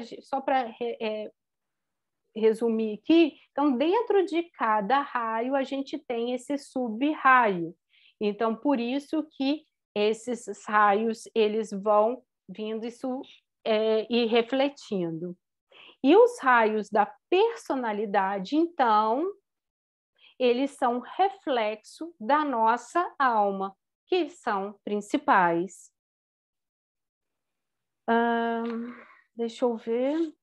resumir aqui, então, dentro de cada raio, a gente tem esse sub-raio. Então, por isso que esses raios, eles vão vindo e refletindo. E os raios da personalidade, então, eles são reflexo da nossa alma, que são principais. Deixa eu ver.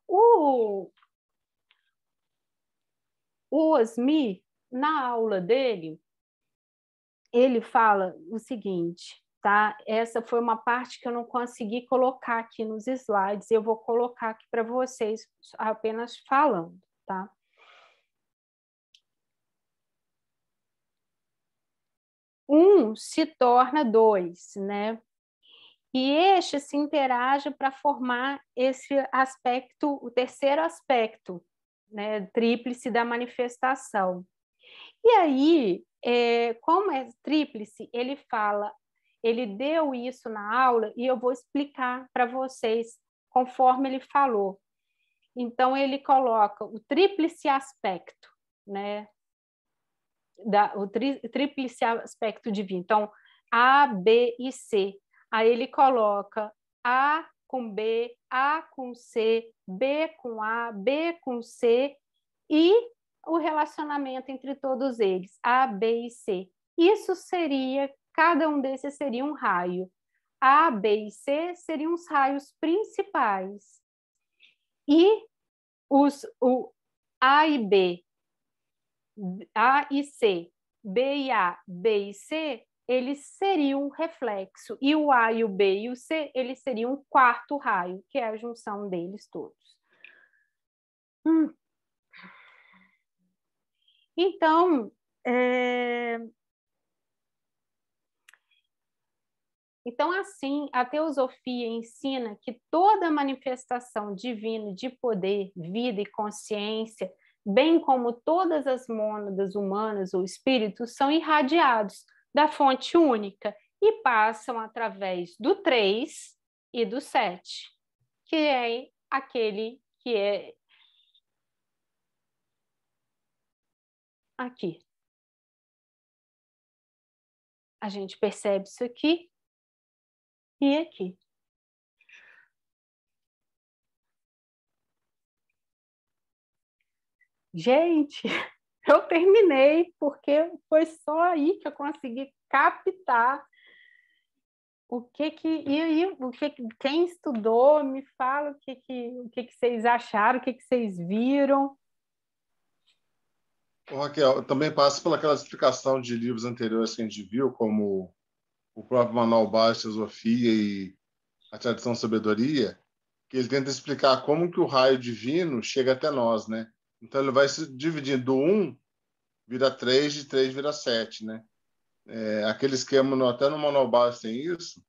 O Osmi, na aula dele, ele fala o seguinte, tá? Essa foi uma parte que eu não consegui colocar aqui nos slides, eu vou colocar aqui para vocês apenas falando, tá? Um se torna dois, né? E este se interage para formar esse aspecto, o terceiro aspecto, né? Tríplice da manifestação. E aí, como é tríplice, ele deu isso na aula e eu vou explicar para vocês conforme ele falou. Então, ele coloca o tríplice aspecto, né? O tríplice aspecto divino. Então, A, B e C. Aí ele coloca A com B, A com C, B com A, B com C e o relacionamento entre todos eles, A, B e C. Cada um desses seria um raio. A, B e C seriam os raios principais. E o A e B, A e C, B e A, B e C, eles seriam o reflexo, e o A e o B e o C, eles seriam o quarto raio, que é a junção deles todos. Então, assim, a teosofia ensina que toda manifestação divina de poder, vida e consciência, bem como todas as mônadas humanas ou espíritos, são irradiados da fonte única e passam através do 3 e do 7, que é aquele que é aqui. A gente percebe isso aqui e aqui. Gente, eu terminei porque foi só aí que eu consegui captar e aí quem estudou me fala o que vocês acharam, o que vocês viram. Ô, Raquel, também passa pelaquela explicação de livros anteriores que a gente viu, como o próprio Manual Básico de Teosofia e a Tradição Sabedoria, que ele tenta explicar como que o raio divino chega até nós, né? Então ele vai se dividindo do 1 vira 3, de 3 vira 7, né? Aquele esquema, até no Manual Básico tem isso,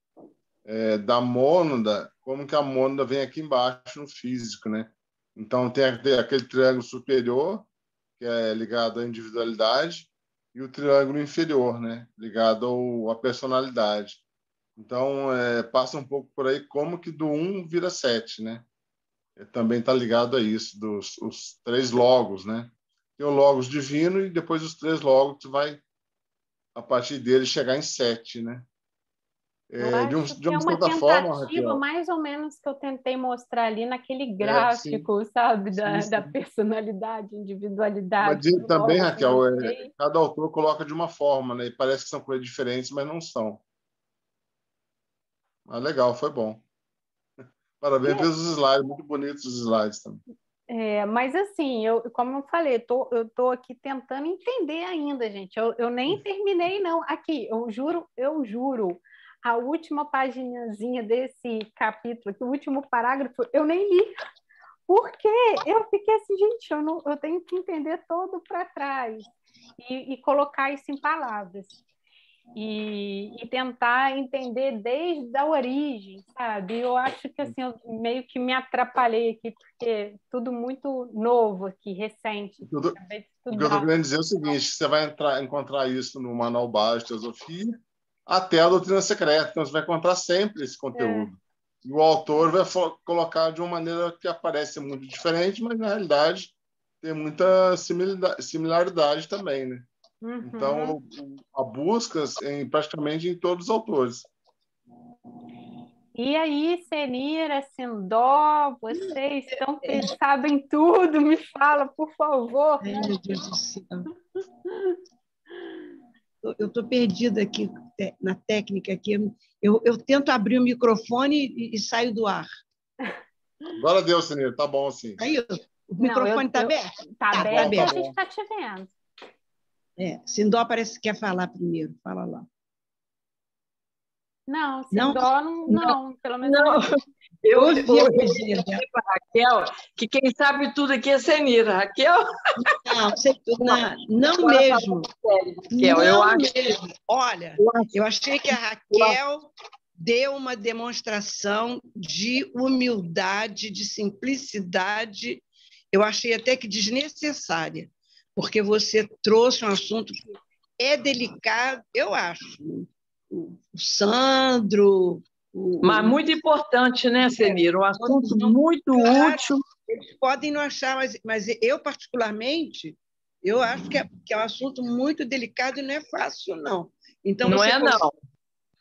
da mônada, como que a mônada vem aqui embaixo no físico, né? Então tem aquele triângulo superior, que é ligado à individualidade, e o triângulo inferior, né? Ligado à personalidade. Então, passa um pouco por aí como que do 1 vira 7, né? Também está ligado a isso, os 3 logos, né? Tem o logos divino e depois os 3 logos vai, a partir dele, chegar em 7, né? Eu acho que é uma uma certa forma, tentativa, Raquel, mais ou menos, que eu tentei mostrar ali naquele gráfico, sabe, da personalidade, mas individualidade. também, Logo Raquel, coloquei. cada autor coloca de uma forma, né? E parece que são coisas diferentes, mas não são. Mas legal, foi bom. Parabéns pelos slides, muito bonitos os slides também. Mas assim, como eu falei, eu tô aqui tentando entender ainda, gente. Eu nem terminei, não. Aqui, eu juro, a última paginazinha desse capítulo, o último parágrafo, eu nem li. Porque eu fiquei assim, gente, eu tenho que entender todo para trás e colocar isso em palavras. E tentar entender desde a origem, sabe? Eu acho que assim, eu meio que me atrapalhei aqui, porque tudo muito novo aqui, recente. Acabei de O que eu estou estudar. querendo dizer é o seguinte: você vai encontrar isso no Manual Básico de Teosofia até a Doutrina Secreta. Então, você vai encontrar sempre esse conteúdo. E o autor vai colocar de uma maneira que aparece muito diferente, mas, na realidade, tem muita similaridade também, né? Uhum. Então, há buscas praticamente em todos os autores. E aí, Senira, Sindó, vocês sabem tudo, me fala, por favor. Ai, meu Deus do céu. Eu estou perdida aqui na técnica. Aqui. Eu tento abrir o microfone e saio do ar. Glória a Deus, Senhor. Tá bom assim. Aí, o microfone está aberto? Está aberto, tá a gente está te vendo. Sindó parece que quer falar primeiro. Fala lá. Não, Sindó não, pelo menos não. Eu ouvi a coisinha para a Raquel, que quem sabe tudo aqui é Senira. Raquel? Não, sei tudo. Não mesmo. Raquel, não eu acho mesmo. Olha, eu achei que a Raquel deu uma demonstração de humildade, de simplicidade. Eu achei até que desnecessária, porque você trouxe um assunto que é delicado, eu acho. O Sandro... Mas muito importante, né, Senira? Um assunto muito útil. Eles podem não achar, mas eu, particularmente, eu acho que é um assunto muito delicado e não é fácil, não. Então, não você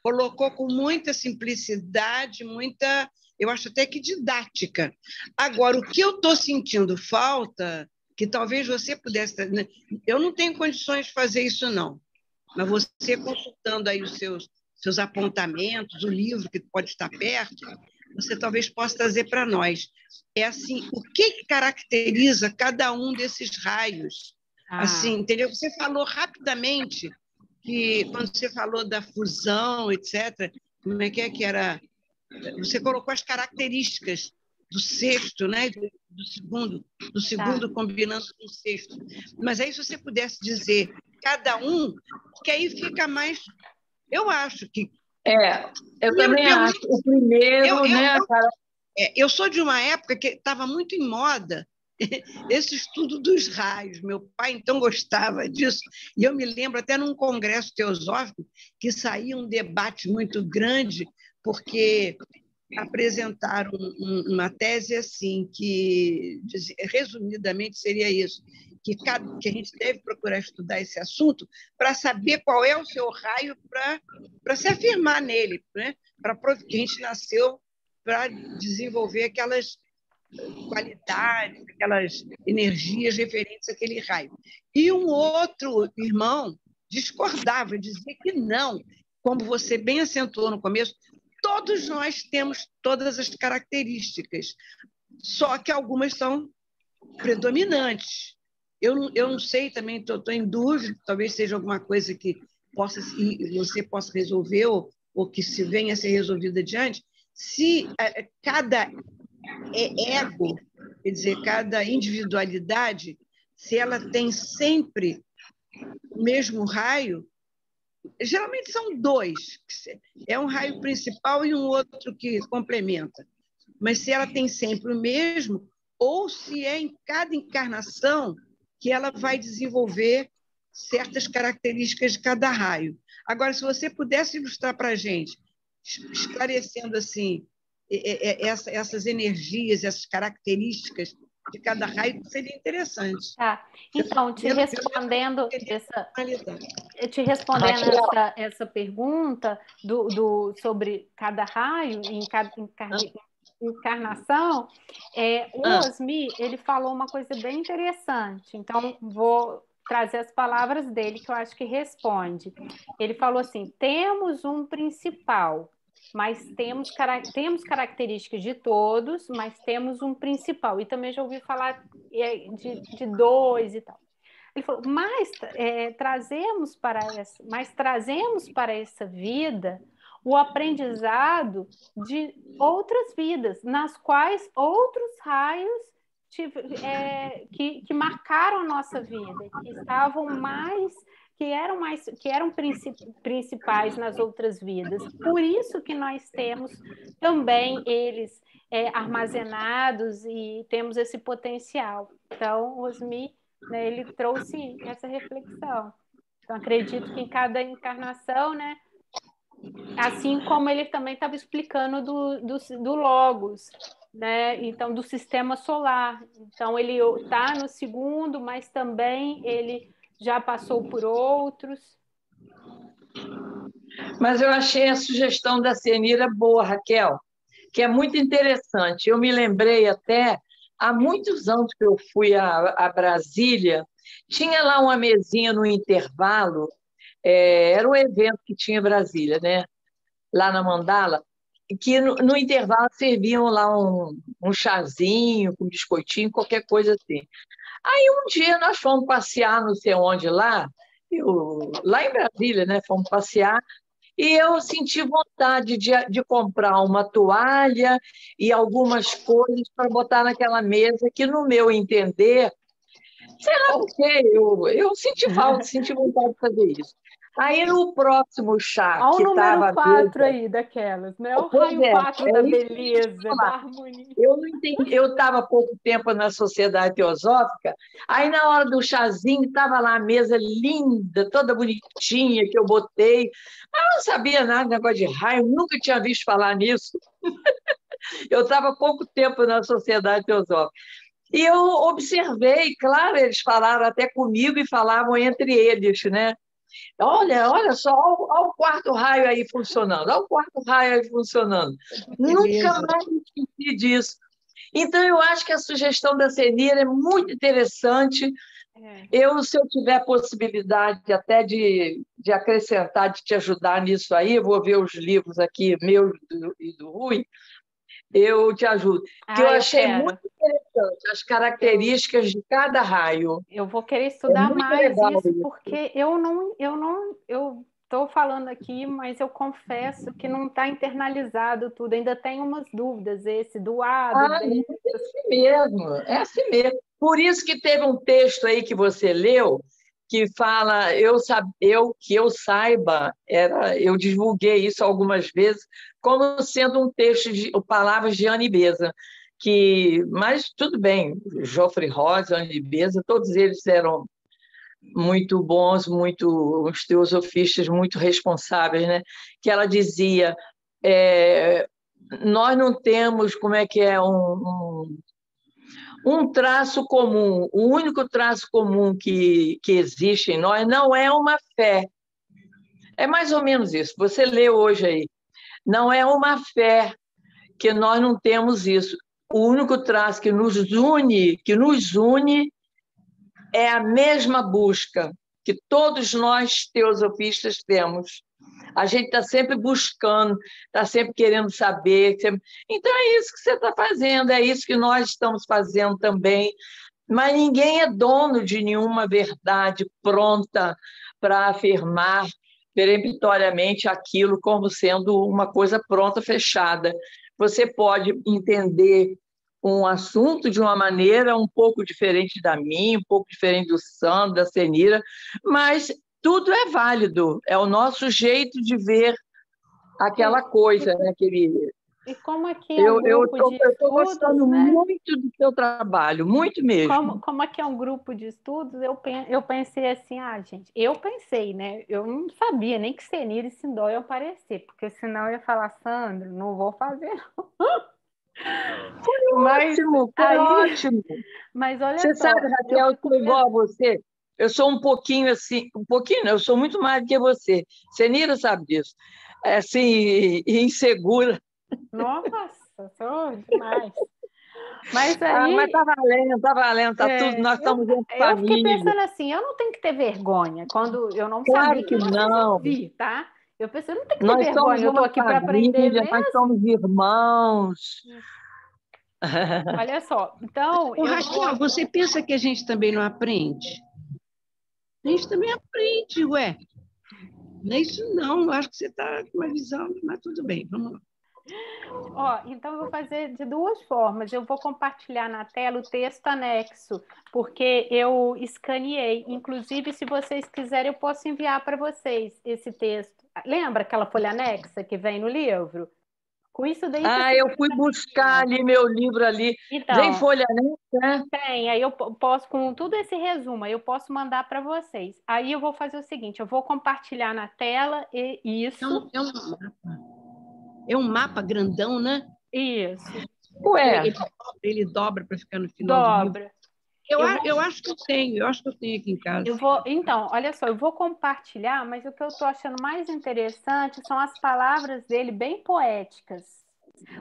colocou com muita simplicidade, eu acho até que didática. Agora, o que eu estou sentindo falta, que talvez você pudesse... Eu não tenho condições de fazer isso, não. Mas você, consultando aí os seus apontamentos, o livro que pode estar perto, você talvez possa trazer para nós. É assim, o que caracteriza cada um desses raios? Assim, entendeu? Você falou rapidamente que quando você falou da fusão, etc., como é que era? Você colocou as características do sexto, né? Do segundo combinando com o sexto. Mas aí, se você pudesse dizer cada um, porque aí fica mais. Eu acho que. Eu também acho. O primeiro, né, cara? Eu sou de uma época que estava muito em moda esse estudo dos raios. Meu pai, então, gostava disso. E eu me lembro até num congresso teosófico que saía um debate muito grande, porque apresentaram uma tese assim, que, resumidamente, seria isso, que a gente deve procurar estudar esse assunto para saber qual é o seu raio para se afirmar nele, né? Que a gente nasceu para desenvolver aquelas qualidades, aquelas energias referentes àquele raio. E um outro irmão discordava, dizia que não, como você bem acentuou no começo, todos nós temos todas as características, só que algumas são predominantes. Eu não sei também, estou em dúvida, talvez seja alguma coisa que você possa resolver ou que se venha a ser resolvida adiante, se cada ego, quer dizer, cada individualidade, se ela tem sempre o mesmo raio, geralmente são dois, é um raio principal e um outro que complementa, mas se ela tem sempre o mesmo, ou se é em cada encarnação que ela vai desenvolver certas características de cada raio. Agora, se você pudesse ilustrar para a gente, esclarecendo assim, essas energias, essas características de cada raio, seria interessante. Tá. Então, te respondendo essa pergunta sobre cada raio em cada encarnação, o Osmi, ele falou uma coisa bem interessante. Então, vou trazer as palavras dele, que eu acho que responde. Ele falou assim: temos um principal, mas temos características de todos, mas temos um principal. E também já ouvi falar de dois e tal. Ele falou, mas trazemos para essa vida o aprendizado de outras vidas, nas quais outros raios que marcaram a nossa vida, que eram principais nas outras vidas. Por isso que nós temos também eles armazenados e temos esse potencial. Então, Osmi, né, ele trouxe essa reflexão. Então, acredito que em cada encarnação, né, assim como ele também estava explicando do Logos, né? Então, do sistema solar. Então, ele está no segundo, mas também ele já passou por outros. Mas eu achei a sugestão da Cenira boa, Raquel, que é muito interessante. Eu me lembrei até, há muitos anos que eu fui a Brasília, tinha lá uma mesinha no intervalo, era um evento que tinha em Brasília, né? Lá na Mandala, que no intervalo serviam lá um chazinho, com biscoitinho, qualquer coisa assim. Aí um dia nós fomos passear, não sei onde lá em Brasília, né? Fomos passear, e eu senti vontade de comprar uma toalha e algumas coisas para botar naquela mesa, que no meu entender, sei lá o quê, eu senti falta, senti vontade de fazer isso. Aí no próximo chá, olha que estava... o número 4 aí daquelas, né? O raio 4 da beleza, da harmonia. Eu não entendi, eu estava há pouco tempo na Sociedade Teosófica, aí na hora do chazinho estava lá a mesa linda, toda bonitinha, que eu botei, mas eu não sabia nada de negócio de raio, nunca tinha visto falar nisso. Eu estava há pouco tempo na Sociedade Teosófica. E eu observei, claro, eles falaram até comigo e falavam entre eles, né? Olha só, olha o quarto raio aí funcionando, olha o quarto raio aí funcionando. Nunca mais me esqueci disso. Então, eu acho que a sugestão da Cenira é muito interessante. Se eu tiver possibilidade até de acrescentar, de te ajudar nisso aí, eu vou ver os livros aqui, meus e do Rui, eu te ajudo. Porque eu achei muito interessante interessante, as características de cada raio. Eu vou querer estudar mais legal isso, isso. porque eu estou falando aqui, mas eu confesso que não está internalizado tudo. Ainda tem umas dúvidas, esse do A, do B. É assim mesmo, é assim mesmo. Por isso que teve um texto aí que você leu que fala, que eu saiba, eu divulguei isso algumas vezes, como sendo um texto de palavras de Annie Beza, mas tudo bem, Geoffrey Rosa, Annie Beza, todos eles eram muito bons, os teosofistas muito responsáveis, né? Que ela dizia, nós não temos, como é que é, um traço comum, o único traço comum que existe em nós não é uma fé. É mais ou menos isso, você leu hoje aí. Não é uma fé, que nós não temos isso. O único traço que nos une é a mesma busca que todos nós teosofistas temos. A gente está sempre buscando, está sempre querendo saber. Então, é isso que você está fazendo, é isso que nós estamos fazendo também. Mas ninguém é dono de nenhuma verdade pronta para afirmar peremptoriamente aquilo como sendo uma coisa pronta, fechada. Você pode entender um assunto de uma maneira um pouco diferente da minha, um pouco diferente do Sandro, da Senira, mas tudo é válido, é o nosso jeito de ver aquela coisa, né, querida? E como aqui é um grupo de estudos, eu estou gostando, né, muito do seu trabalho, muito mesmo. Como aqui é um grupo de estudos, eu pensei assim, gente, né? Eu não sabia nem que Senira e Sindó iam aparecer, porque senão eu ia falar, Sandro, não vou fazer, não. Foi ótimo. Mas olha você só. Sabe, Raquel, eu estou igual a você. Eu sou um pouquinho assim, não, eu sou muito mais do que você. Senira sabe disso. É assim, insegura. Nossa, sou demais. Mas aí... mas tá valendo, tá tudo, nós estamos dentro de família. Eu fiquei pensando assim, eu não tenho que ter vergonha. Quando eu não Claro sabia que não. Tá? Eu pensei, eu não tenho que ter Nós vergonha, eu estou aqui para aprender mesmo. Nós somos irmãos. Olha só, então... Raquel, você pensa que a gente também não aprende? A gente também aprende, ué. Não é isso não, eu acho que você está com uma visão, mas tudo bem, vamos lá. Então eu vou fazer de duas formas. Eu vou compartilhar na tela o texto anexo, porque eu escaneei. Inclusive, se vocês quiserem, eu posso enviar para vocês esse texto. Lembra aquela folha anexa que vem no livro? Com isso daí... eu fui buscar ali meu livro ali. Então, vem folha anexa, né? Tem, aí eu posso, com tudo esse resumo, aí eu posso mandar para vocês. Aí eu vou fazer o seguinte, eu vou compartilhar na tela e isso... É um mapa grandão, né? Isso. Ué. Ele dobra para ficar no final do livro. Dobra. Eu acho que eu tenho aqui em casa. Então, olha só, eu vou compartilhar, mas o que eu estou achando mais interessante são as palavras dele bem poéticas.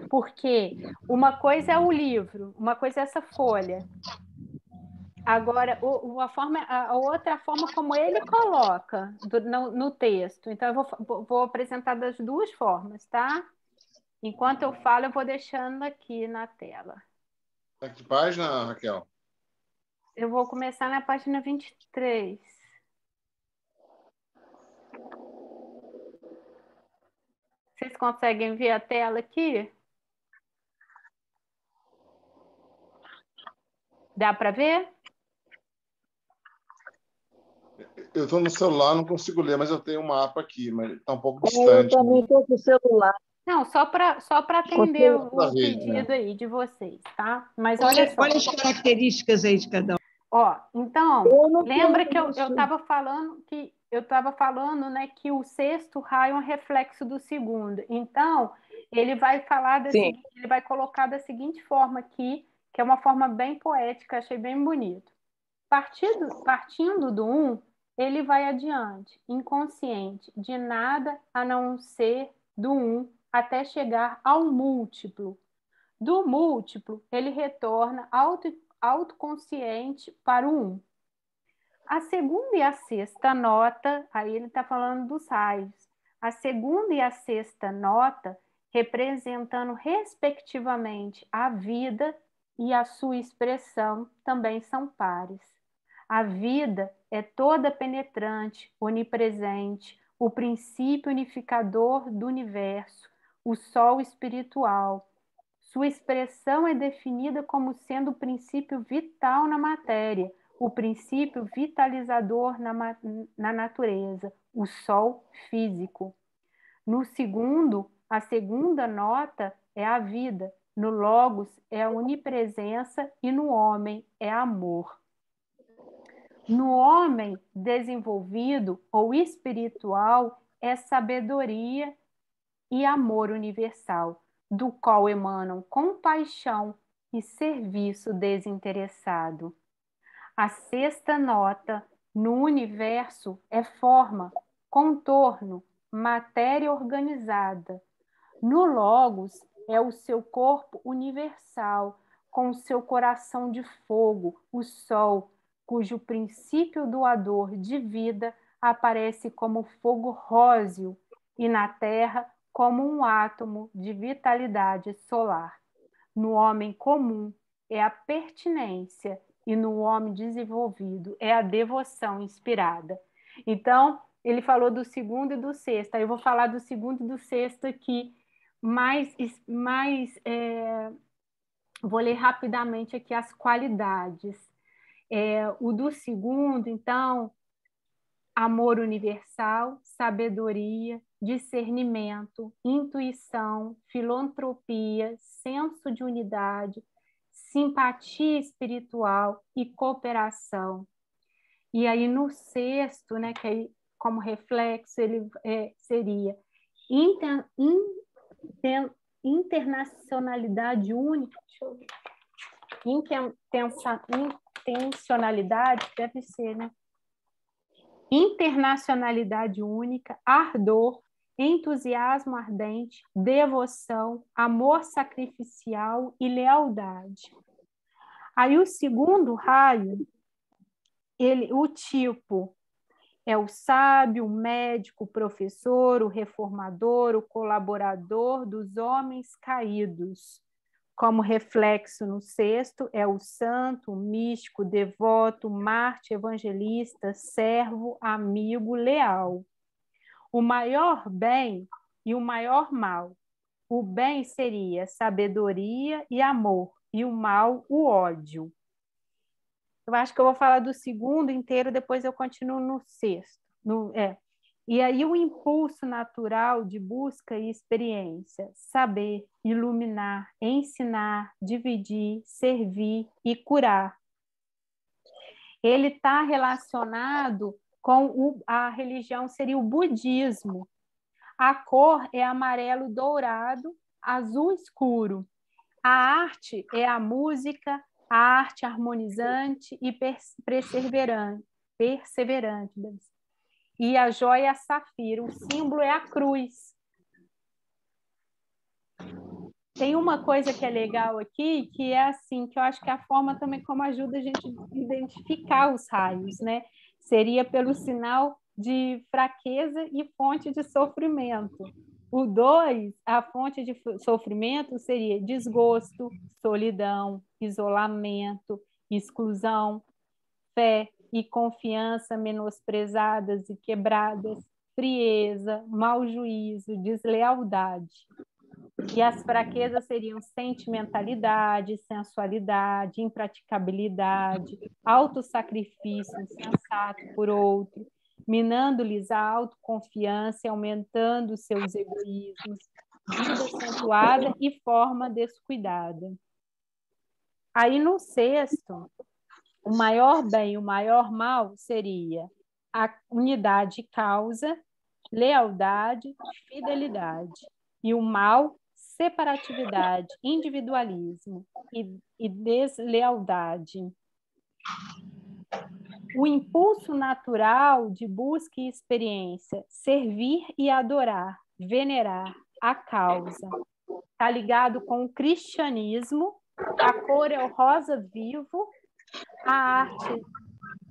Porque uma coisa é o livro, uma coisa é essa folha. Agora, a outra forma como ele coloca no texto. Então, eu vou apresentar das duas formas, tá? Enquanto eu falo, eu vou deixando aqui na tela. Tá que página, Raquel? Eu vou começar na página 23. Vocês conseguem ver a tela aqui? Dá para ver? Eu estou no celular, não consigo ler, mas eu tenho um mapa aqui, mas está um pouco distante. Eu também estou com o celular. Não, só para atender o pedido aí de vocês, tá? Mas olha só. Olha as características aí de cada um. Então, lembra que eu estava falando né, que o sexto raio é um reflexo do segundo. Então, ele vai falar ele vai colocar da seguinte forma aqui, que é uma forma bem poética, achei bem bonito. Partindo do 1, ele vai adiante, inconsciente, de nada a não ser do 1 até chegar ao múltiplo. Do múltiplo, ele retorna autoconsciente para o 1. A segunda e a sexta nota, aí ele está falando dos raios. A segunda e a sexta nota, representando respectivamente a vida e a sua expressão também são pares. A vida é toda penetrante, onipresente, o princípio unificador do universo, o sol espiritual. Sua expressão é definida como sendo o princípio vital na matéria, o princípio vitalizador na natureza, o sol físico. No segundo, a segunda nota é a vida, no logos é a onipresença e no homem é amor. No homem desenvolvido ou espiritual é sabedoria e amor universal, do qual emanam compaixão e serviço desinteressado. A sexta nota no universo é forma, contorno, matéria organizada. No logos é o seu corpo universal, com o seu coração de fogo, o sol, cujo princípio doador de vida aparece como fogo róseo e na terra como um átomo de vitalidade solar. No homem comum é a pertinência e no homem desenvolvido é a devoção inspirada. Então, ele falou do segundo e do sexto. Aí eu vou falar do segundo e do sexto aqui, vou ler rapidamente aqui as qualidades. O do segundo, então, amor universal, sabedoria, discernimento, intuição, filantropia, senso de unidade, simpatia espiritual e cooperação. E aí no sexto, né, que aí, como reflexo, ele seria internacionalidade única, intencionalidade, deve ser, né? Internacionalidade única, ardor, entusiasmo ardente, devoção, amor sacrificial e lealdade. Aí o segundo raio, o tipo é o sábio, o médico, o professor, o reformador, o colaborador dos homens caídos. Como reflexo no sexto é o santo, o místico, devoto, mártir, evangelista, servo, amigo, leal. O maior bem e o maior mal. O bem seria sabedoria e amor, e o mal, o ódio. Eu acho que eu vou falar do segundo inteiro, depois eu continuo no sexto. E aí o impulso natural de busca e experiência, saber, iluminar, ensinar, dividir, servir e curar. Ele está relacionado com a religião, seria o budismo. A cor é amarelo dourado, azul escuro. A arte é a música, a arte harmonizante e perseverante. E a joia é a safira, o símbolo é a cruz. Tem uma coisa que é legal aqui, que é assim, que eu acho que é a forma também como ajuda a gente a identificar os raios, né? Seria pelo sinal de fraqueza e fonte de sofrimento. O 2, a fonte de sofrimento seria desgosto, solidão, isolamento, exclusão, fé e confiança menosprezadas e quebradas, frieza, mau juízo, deslealdade. E as fraquezas seriam sentimentalidade, sensualidade, impraticabilidade, autossacrifício insensato por outro, minando-lhes a autoconfiança e aumentando seus egoísmos, vida acentuada e forma descuidada. Aí no sexto, o maior bem e o maior mal seria a unidade causa, lealdade, fidelidade. E o mal, separatividade, individualismo e deslealdade. O impulso natural de busca e experiência, servir e adorar, venerar a causa. Está ligado com o cristianismo, a cor é o rosa vivo, a arte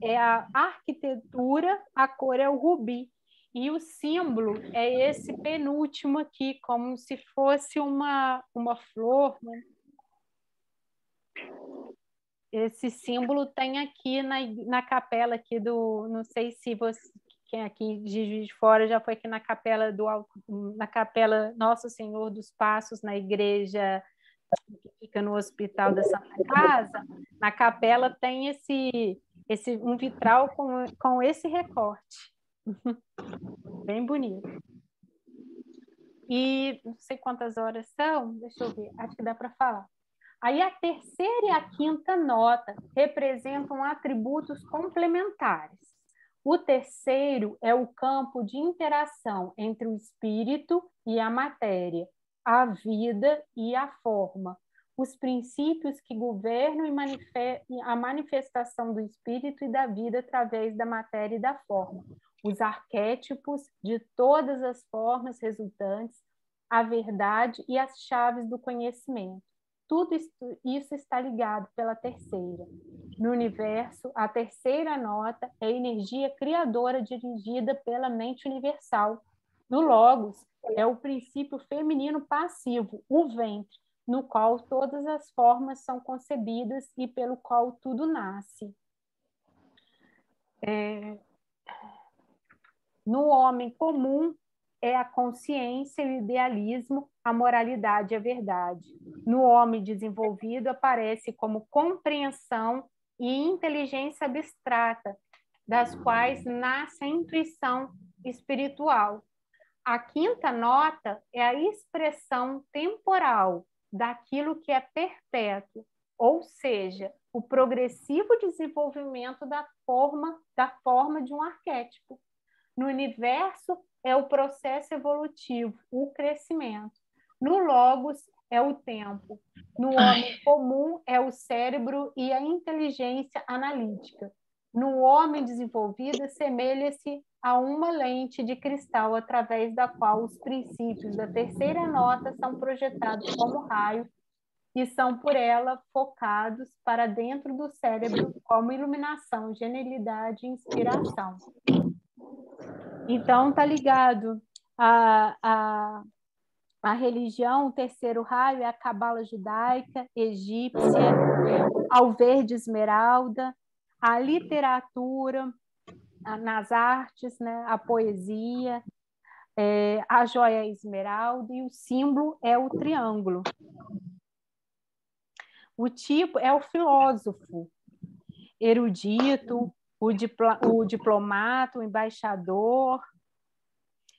é a arquitetura, a cor é o rubi. E o símbolo é esse penúltimo aqui, como se fosse uma flor, né? esse símbolo tem aqui na capela aqui do, não sei se você, quem aqui de Juiz de Fora já foi aqui na capela na capela Nosso Senhor dos Passos, na igreja que fica no Hospital da Santa Casa. Na capela tem um vitral com esse recorte. Bem bonito. E não sei quantas horas são, deixa eu ver, acho que dá para falar. Aí a terceira e a quinta nota representam atributos complementares. O terceiro é o campo de interação entre o espírito e a matéria, a vida e a forma, os princípios que governam a manifestação do espírito e da vida através da matéria e da forma, os arquétipos de todas as formas resultantes, a verdade e as chaves do conhecimento. Tudo isso está ligado pela terceira. No universo, a terceira nota é a energia criadora dirigida pela mente universal. No Logos, é o princípio feminino passivo, o ventre, no qual todas as formas são concebidas e pelo qual tudo nasce. No homem comum, é a consciência, o idealismo, a moralidade e a verdade. No homem desenvolvido, aparece como compreensão e inteligência abstrata, das quais nasce a intuição espiritual. A quinta nota é a expressão temporal daquilo que é perpétuo, ou seja, o progressivo desenvolvimento da forma de um arquétipo. No universo, é o processo evolutivo, o crescimento. No Logos, é o tempo. No homem comum, é o cérebro e a inteligência analítica. No homem desenvolvido, assemelha-se a uma lente de cristal através da qual os princípios da terceira nota são projetados como raio e são por ela focados para dentro do cérebro como iluminação, genialidade e inspiração. Então, está ligado à religião, o terceiro raio é a cabala judaica, egípcia, ao verde esmeralda, a literatura, nas artes, né, a poesia, a joia esmeralda, e o símbolo é o triângulo. O tipo é o filósofo, erudito, o diplomata, o embaixador,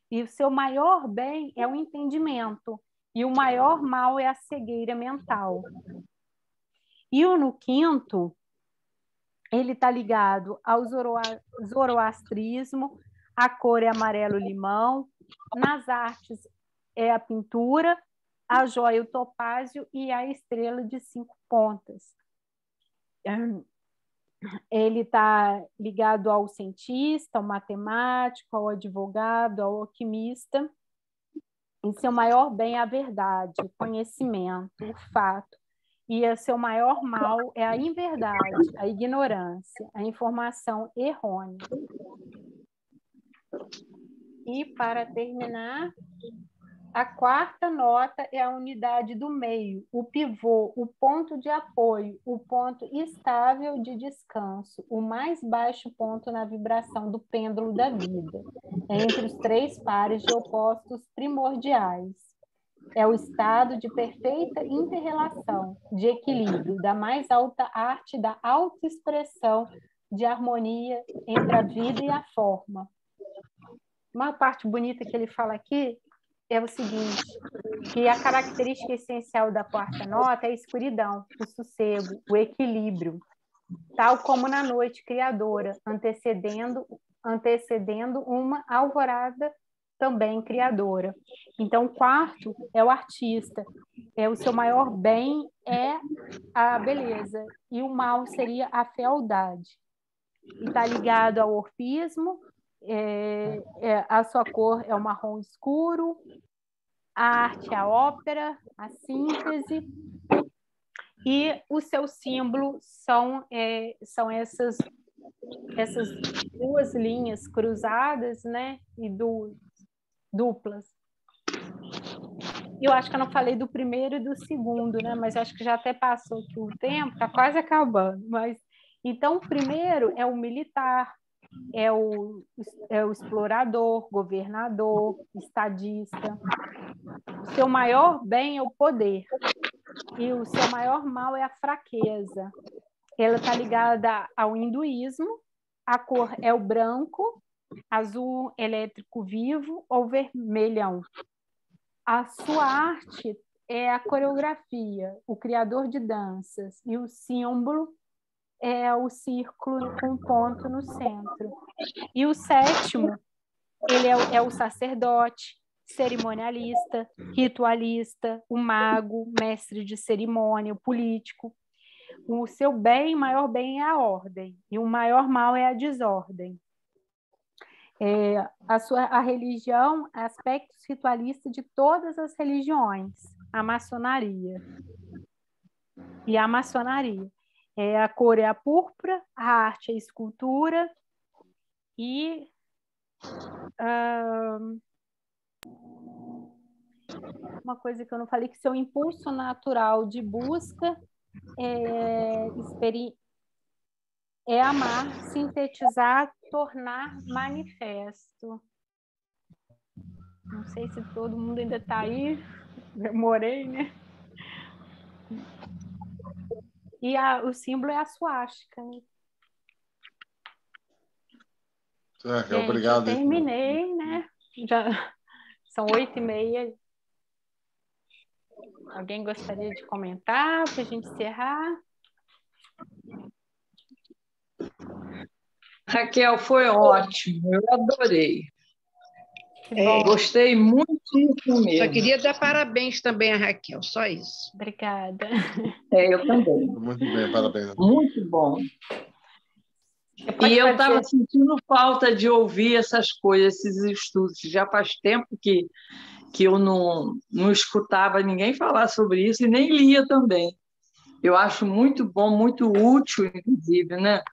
e o seu maior bem é o entendimento, e o maior mal é a cegueira mental. E no quinto, ele está ligado ao zoroastrismo, a cor é amarelo-limão, nas artes é a pintura, a joia, o topázio e a estrela de 5 pontas. Ele está ligado ao cientista, ao matemático, ao advogado, ao alquimista. E seu maior bem é a verdade, o conhecimento, o fato. E o seu maior mal é a inverdade, a ignorância, a informação errônea. E, para terminar, a quarta nota é a unidade do meio, o pivô, o ponto de apoio, o ponto estável de descanso, o mais baixo ponto na vibração do pêndulo da vida, entre os 3 pares de opostos primordiais. É o estado de perfeita inter-relação, de equilíbrio, da mais alta arte da autoexpressão, de harmonia entre a vida e a forma. Uma parte bonita que ele fala aqui é o seguinte, que a característica essencial da quarta nota é a escuridão, o sossego, o equilíbrio, tal como na noite criadora, antecedendo uma alvorada também criadora. Então, o quarto é o artista, o seu maior bem é a beleza, e o mal seria a fealdade. E está ligado ao orfismo, a sua cor é o marrom escuro, a arte é a ópera, a síntese, e o seu símbolo são essas 2 linhas cruzadas, né, e duplas. Eu acho que eu não falei do primeiro e do segundo, né? Mas acho que já até passou aqui o tempo, está quase acabando. Mas então, o primeiro é o militar, é o explorador, governador, estadista. O seu maior bem é o poder e o seu maior mal é a fraqueza. Ela está ligada ao hinduísmo, a cor é o branco, azul, elétrico vivo ou vermelhão. A sua arte é a coreografia, o criador de danças, e o símbolo é o círculo com um ponto no centro. E o sétimo, ele é o sacerdote, cerimonialista, ritualista, o mago, mestre de cerimônia, o político. O seu bem, maior bem é a ordem, e o maior mal é a desordem. A religião, aspectos ritualistas de todas as religiões, a maçonaria. E a maçonaria. A cor é a púrpura, a arte é a escultura e uma coisa que eu não falei, que seu impulso natural de busca é amar, sintetizar, tornar manifesto. Não sei se todo mundo ainda está aí, demorei, né? E o símbolo é a suástica. Né? Gente, obrigado. Eu terminei, né? Já são 8h30. Alguém gostaria de comentar para a gente encerrar? Raquel, foi ótimo, eu adorei. Gostei muito mesmo. Só queria dar parabéns também a Raquel, só isso. Obrigada. Eu também. Muito bem, parabéns. Muito bom. E eu estava sentindo falta de ouvir essas coisas, esses estudos. Já faz tempo que eu não escutava ninguém falar sobre isso e nem lia também. Eu acho muito bom, muito útil, inclusive, né?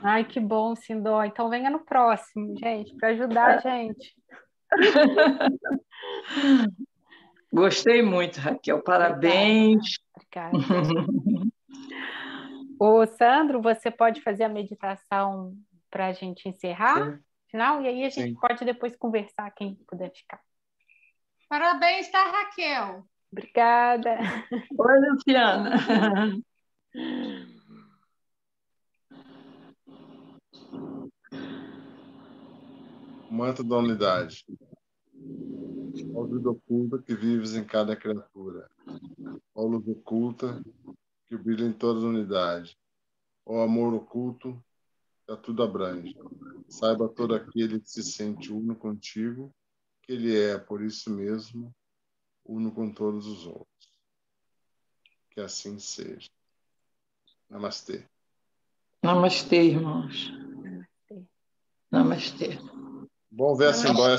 Ai, que bom, Sindó. Então venha no próximo, gente, para ajudar a gente. Gostei muito, Raquel. Parabéns. Obrigada. Ô, Sandro, você pode fazer a meditação para a gente encerrar? Final, e aí a gente pode depois conversar, quem puder ficar. Parabéns, tá, Raquel? Obrigada. Oi, Luciana. Manto da unidade. Ó vida oculta que vives em cada criatura. Ó luz oculta que brilha em toda a unidade. Ó amor oculto que a tudo abrange. Saiba todo aquele que se sente uno contigo, que ele é, por isso mesmo, uno com todos os outros. Que assim seja. Namastê. Namastê, irmãos. Namastê. Bom ver a Sindóia